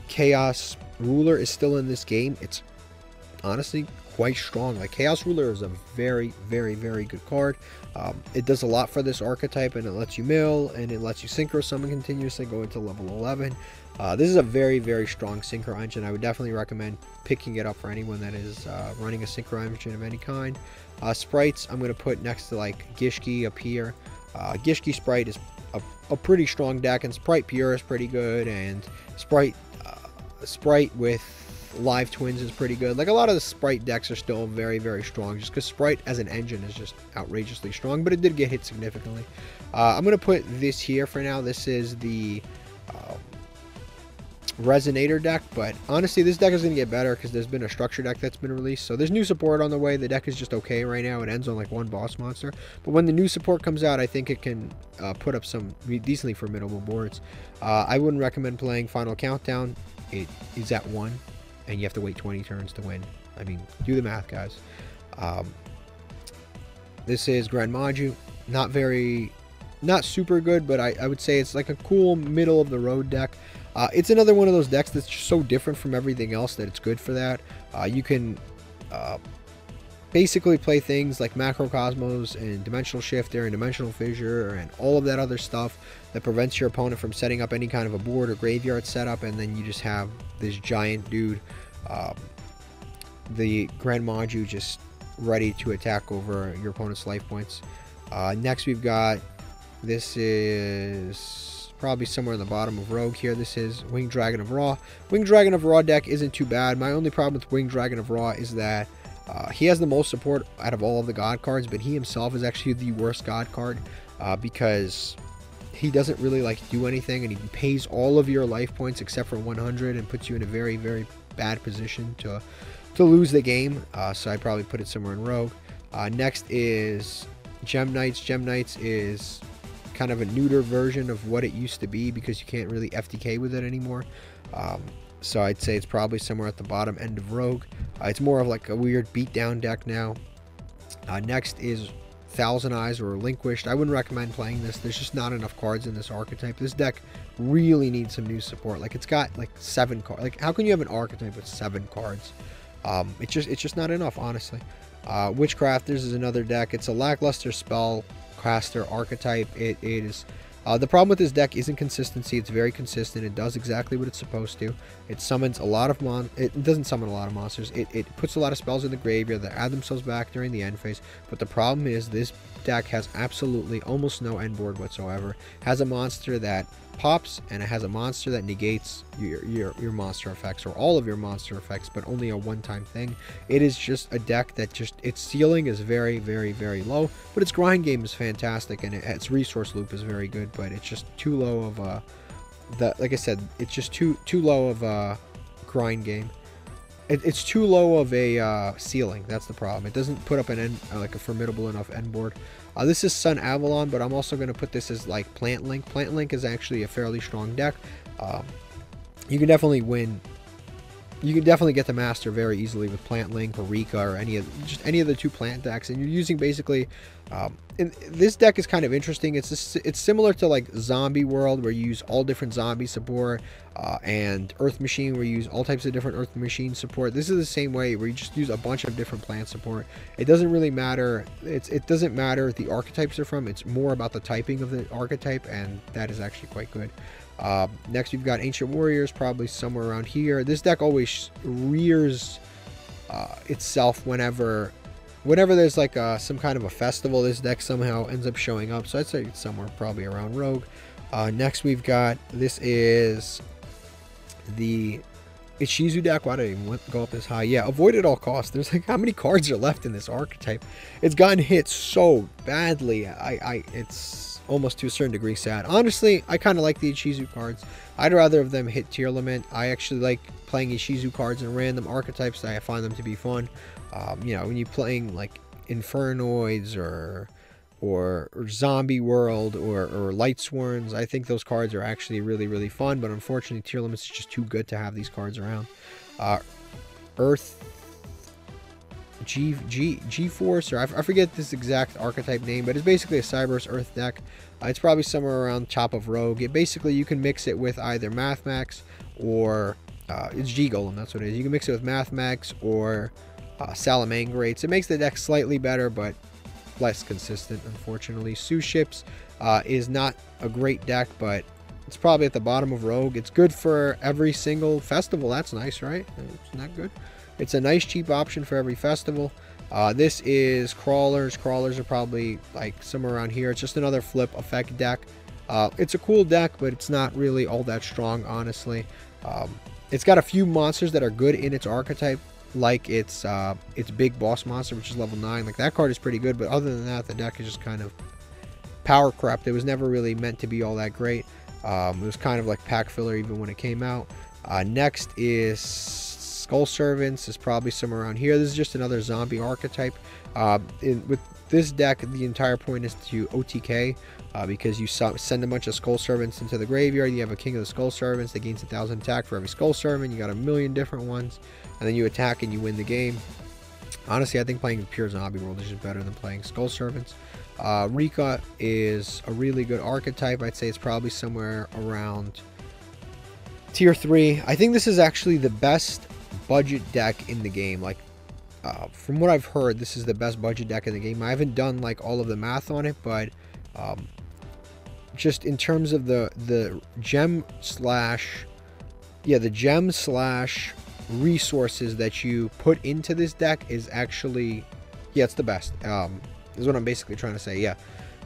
Chaos Ruler is still in this game, it's honestly quite strong. Like, Chaos Ruler is a very, very, very good card. It does a lot for this archetype, and it lets you mill, and it lets you synchro summon continuously going to level 11. This is a very, very strong synchro engine. I would definitely recommend picking it up for anyone that is running a synchro engine of any kind. Sprites, I'm going to put next to like Gishki up here. Gishki Sprite is a pretty strong deck, and Sprite Pure is pretty good, and Sprite with Live Twins is pretty good. Like, a lot of the Sprite decks are still very, very strong, just because Sprite as an engine is just outrageously strong, but it did get hit significantly. I'm going to put this here for now. This is the Resonator deck, but honestly this deck is going to get better because there's been a structure deck that's been released, so there's new support on the way. The deck is just okay right now. It ends on like one boss monster, but when the new support comes out, I think it can put up some decently formidable boards. I wouldn't recommend playing Final Countdown. It is at 1 and you have to wait 20 turns to win. I mean, do the math, guys. This is Grand Maju. Not super good, but I would say it's like a cool middle of the road deck. It's another one of those decks that's just so different from everything else that it's good for that. You can basically play things like Macrocosmos and Dimensional Shifter and Dimensional Fissure and all of that other stuff that prevents your opponent from setting up any kind of a board or graveyard setup, and then you just have this giant dude, the Grand Maju, just ready to attack over your opponent's life points. Next we've got, this is probably somewhere in the bottom of Rogue here. This is Winged Dragon of Ra. Winged Dragon of Ra deck isn't too bad. My only problem with Winged Dragon of Ra is that he has the most support out of all of the God cards, but he himself is actually the worst God card because he doesn't really like do anything, and he pays all of your life points except for 100 and puts you in a very, very bad position to lose the game. So I'd probably put it somewhere in Rogue. Next is Gem Knights. Gem Knights is kind of a neuter version of what it used to be because you can't really FTK with it anymore. So I'd say it's probably somewhere at the bottom end of Rogue. It's more of like a weird beatdown deck now. Next is Thousand Eyes or Relinquished. I wouldn't recommend playing this. There's just not enough cards in this archetype. This deck really needs some new support. Like, it's got like 7 cards. Like, how can you have an archetype with 7 cards? It's just not enough, honestly. Witchcrafters is another deck. It's a lackluster spellcaster archetype. It is. The problem with this deck isn't consistency. It's very consistent. It does exactly what it's supposed to. It summons a lot of It doesn't summon a lot of monsters. It puts a lot of spells in the graveyard that add themselves back during the end phase. But the problem is this deck has absolutely almost no end board whatsoever. Has a monster that pops, and it has a monster that negates your monster effects, or all of your monster effects, but only a one-time thing. It is just a deck that just, its ceiling is very, very, very low, but its grind game is fantastic, and its resource loop is very good, but it's just too low of a, like I said, it's just too low of a grind game. It's too low of a ceiling. That's the problem. It doesn't put up an end, like a formidable enough end board. This is Sun Avalon, but I'm also going to put this as like Plant Link. Plant Link is actually a fairly strong deck. You can definitely win. You can definitely get the master very easily with Plant Link or Rika or any of the 2 plant decks, and you're using basically. This deck is kind of interesting. It's similar to like Zombie World, where you use all different zombie support, and Earth Machine, where you use all types of different Earth Machine support. This is the same way, where you just use a bunch of different plant support. It doesn't really matter. It doesn't matter the archetypes are from. It's more about the typing of the archetype, and that is actually quite good. Next, we've got Ancient Warriors, probably somewhere around here. This deck always rears itself whenever there's like some kind of a festival. This deck somehow ends up showing up, so I'd say it's somewhere probably around Rogue. Next, we've got, this is the Ishizu deck. Why did I even go up this high? Yeah, avoid at all costs. There's like, how many cards are left in this archetype? It's gotten hit so badly. It's almost to a certain degree sad. Honestly, I kind of like the Ishizu cards. I'd rather have them hit tier limit. I actually like playing Ishizu cards in random archetypes. I find them to be fun. You know, when you're playing like Infernoids or Zombie World or Light Sworns, I think those cards are actually really, really fun. But unfortunately, tier limits is just too good to have these cards around. Earth G-Force, or I forget this exact archetype name, but it's basically a Cyberse Earth deck. It's probably somewhere around top of Rogue. It basically, you can mix it with either Mathmax or it's G-Golem, that's what it is. You can mix it with Mathmax or Salamangreates. It makes the deck slightly better, but less consistent, unfortunately. Sue Ships is not a great deck, but it's probably at the bottom of Rogue. It's good for every single festival. That's nice, right? Isn't that good? It's a nice cheap option for every festival. This is Crawlers. Crawlers are probably like somewhere around here. It's just another flip effect deck. It's a cool deck, but it's not really all that strong, honestly. It's got a few monsters that are good in its archetype, like its big boss monster, which is level 9. Like, that card is pretty good, but other than that, the deck is just kind of power crept. It was never really meant to be all that great. It was kind of like pack filler even when it came out. Next is Skull Servants, is probably somewhere around here. This is just another zombie archetype. With this deck, the entire point is to OTK, because you send a bunch of Skull Servants into the graveyard. You have a King of the Skull Servants that gains 1,000 attack for every Skull Servant. You got a million different ones, and then you attack and you win the game. Honestly, I think playing pure Zombie World is just better than playing Skull Servants. Rika is a really good archetype. I'd say it's probably somewhere around tier 3. I think this is actually the best budget deck in the game. Like, from what I've heard, this is the best budget deck in the game. I haven't done like all of the math on it, but just in terms of the gem slash resources that you put into this deck is actually, yeah, it's the best. Is what I'm basically trying to say. Yeah,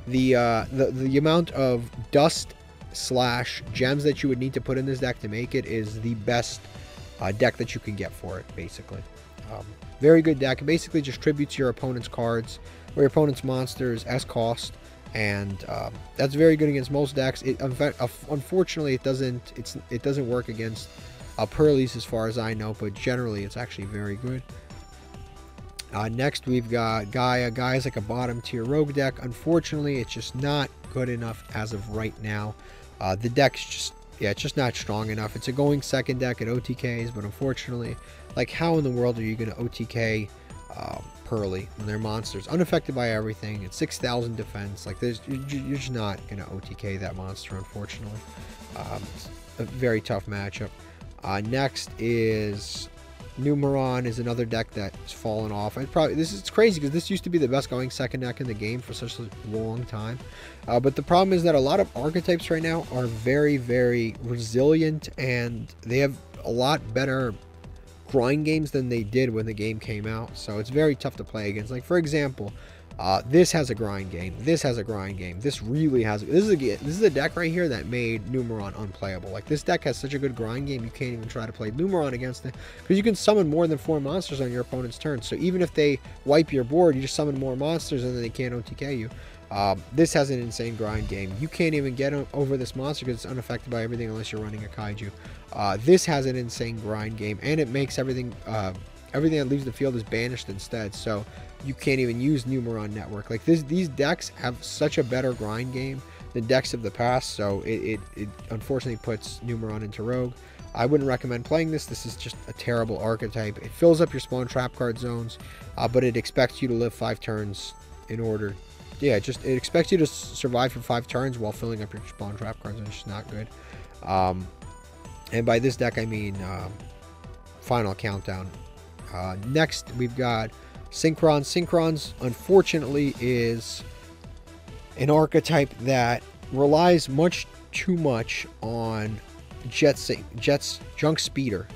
the amount of dust slash gems that you would need to put in this deck to make it is the best deck that you can get for it, basically. Very good deck. It basically just tributes your opponent's cards or your opponent's monsters as cost, and that's very good against most decks. Unfortunately, it doesn't work against Pearlies as far as I know, but generally it's actually very good. Next, we've got Gaia. Gaia is like a bottom tier rogue deck. Unfortunately, it's just not good enough as of right now. The deck's just, yeah, it's just not strong enough. It's a going second deck at OTKs, but unfortunately, like, how in the world are you going to OTK Pearly when they're monsters, unaffected by everything. It's 6,000 defense. Like you're just not gonna OTK that monster, unfortunately. It's a very tough matchup. Next is Numeron, is another deck that's fallen off. It's crazy because this used to be the best going second deck in the game for such a long time. But the problem is that a lot of archetypes right now are very, very resilient, and they have a lot better grind games than they did when the game came out. So it's very tough to play against. Like, for example, this has a grind game. This has a grind game. This really has. This is a deck right here that made Numeron unplayable. Like, this deck has such a good grind game, you can't even try to play Numeron against it because you can summon more than 4 monsters on your opponent's turn. So even if they wipe your board, you just summon more monsters and then they can't OTK you. This has an insane grind game. You can't even get over this monster because it's unaffected by everything unless you're running a kaiju. This has an insane grind game, and it makes everything everything that leaves the field is banished instead. So you can't even use Numeron Network. Like, these decks have such a better grind game than decks of the past. So it unfortunately puts Numeron into Rogue. I wouldn't recommend playing this. This is just a terrible archetype. It fills up your spawn trap card zones, but it expects you to live 5 turns in order. Yeah, it expects you to survive for 5 turns while filling up your spawn trap cards, and it's just not good. And by this deck, I mean Final Countdown. Next, we've got Synchron. Synchron's, unfortunately, is an archetype that relies much too much on Jet's Junk Speeder.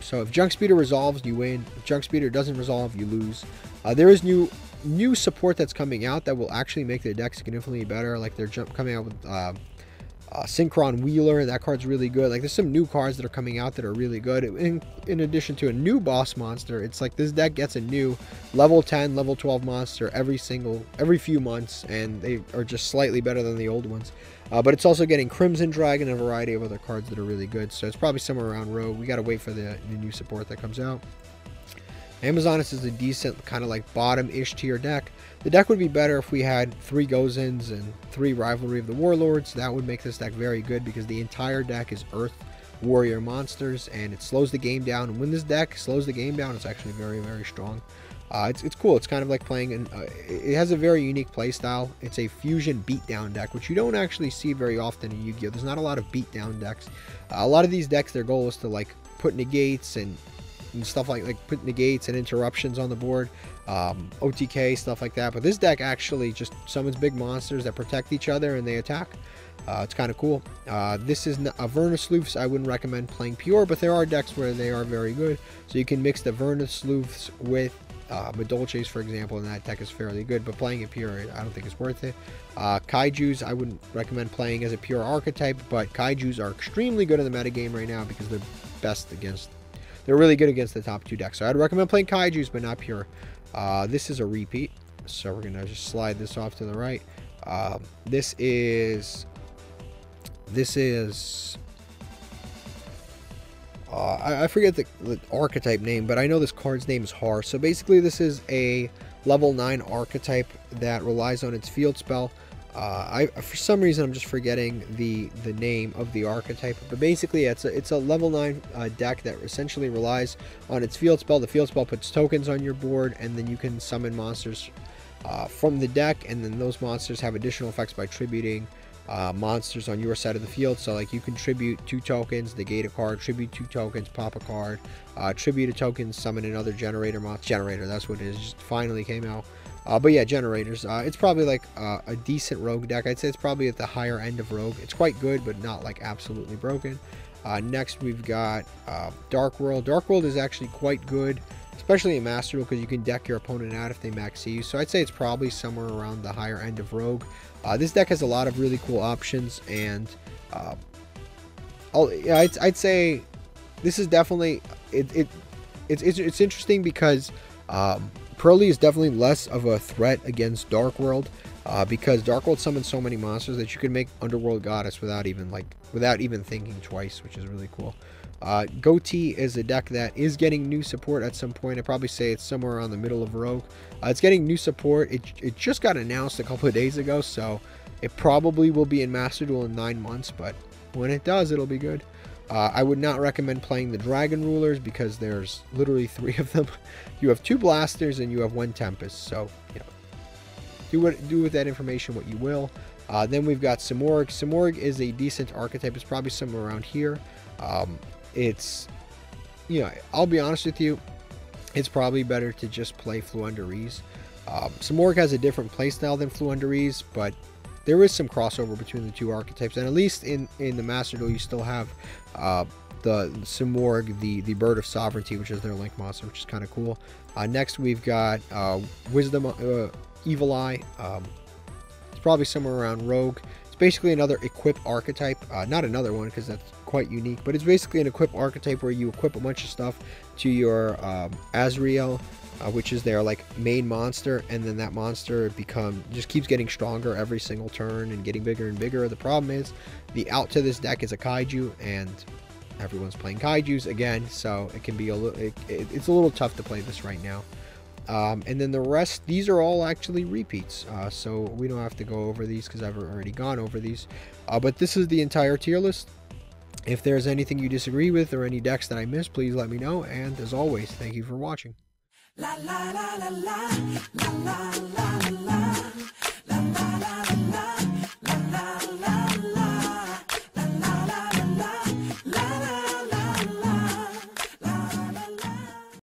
So if Junk Speeder resolves, you win. If Junk Speeder doesn't resolve, you lose. There is new support that's coming out that will actually make the deck significantly better. Like, they're coming out with Synchron Wheeler. That card's really good. Like, there's some new cards that are coming out that are really good. In addition to a new boss monster, it's like this deck gets a new level 10, level 12 monster every few months, and they are just slightly better than the old ones. But it's also getting Crimson Dragon and a variety of other cards that are really good. So it's probably somewhere around Rogue. We got to wait for the new support that comes out. Amazonas is a decent kind of like bottom-ish tier deck. The deck would be better if we had 3 Gozens and 3 Rivalry of the Warlords. That would make this deck very good because the entire deck is Earth Warrior monsters, and it slows the game down. And when this deck slows the game down, it's actually very, very strong. It's cool. It's kind of like playing, it has a very unique play style. It's a fusion beatdown deck, which you don't actually see very often in Yu-Gi-Oh! There's not a lot of beatdown decks. A lot of these decks, their goal is to like put negates and stuff like put negates and interruptions on the board, OTK, stuff like that. But this deck actually just summons big monsters that protect each other and they attack. It's kind of cool. This is a Verna-Sleuths. I wouldn't recommend playing pure, but there are decks where they are very good. So you can mix the Verna-Sleuths with Madolches, for example, and that deck is fairly good. But playing it pure, I don't think it's worth it. Kaijus, I wouldn't recommend playing as a pure archetype, but Kaijus are extremely good in the metagame right now because they're best against. They're really good against the top 2 decks. So I'd recommend playing Kaijus, but not pure. This is a repeat, so we're gonna just slide this off to the right. This is I forget the archetype name, but I know this card's name is Har. So basically, this is a level 9 archetype that relies on its field spell. For some reason, I'm just forgetting the name of the archetype, but basically it's a level 9 deck that essentially relies on its field spell. The field spell puts tokens on your board, and then you can summon monsters from the deck, and then those monsters have additional effects by tributing monsters on your side of the field. So like, you can tribute 2 tokens, negate a card, tribute 2 tokens, pop a card, tribute a token, summon another generator generator. That's what it is. Just finally came out. But yeah, generators. It's probably like a decent Rogue deck. I'd say it's probably at the higher end of Rogue. It's quite good, but not like absolutely broken. Next, we've got Dark World. Dark World is actually quite good, especially in Master Duel, because you can deck your opponent out if they max you. So I'd say it's probably somewhere around the higher end of Rogue. This deck has a lot of really cool options, and I'd say this is definitely it's interesting because Pearly is definitely less of a threat against Dark World, because Dark World summons so many monsters that you can make Underworld Goddess without even thinking twice, which is really cool. Goatee is a deck that is getting new support at some point. I'd probably say it's somewhere around the middle of Rogue. It's getting new support. It just got announced a couple of days ago, so it probably will be in Master Duel in 9 months, but when it does, it'll be good. I would not recommend playing the Dragon Rulers because there's literally 3 of them. You have 2 Blasters and you have 1 Tempest, so you know, do with that information what you will. Then we've got Simorgh. Simorgh is a decent archetype. It's probably somewhere around here. It's, you know, I'll be honest with you, it's probably better to just play Floowandereeze. Simorgh has a different playstyle than Floowandereeze, but there is some crossover between the 2 archetypes, and at least in the Master Duel, you still have the Simorgh, the Bird of Sovereignty, which is their Link monster, which is kind of cool. Next, we've got Wisdom, Evil Eye. It's probably somewhere around Rogue. It's basically another equip archetype. Not another one, because that's quite unique, but it's basically an equip archetype where you equip a bunch of stuff to your Azrael, which is their like main monster, and then that monster just keeps getting stronger every single turn and getting bigger and bigger. The problem is the out to this deck is a kaiju, and everyone's playing kaijus again, so it can be a little it's a little tough to play this right now. And then the rest, these are all actually repeats, so we don't have to go over these because I've already gone over these, but this is the entire tier list. If there's anything you disagree with or any decks that I missed, please let me know, and as always, thank you for watching. La la la la la la la la la.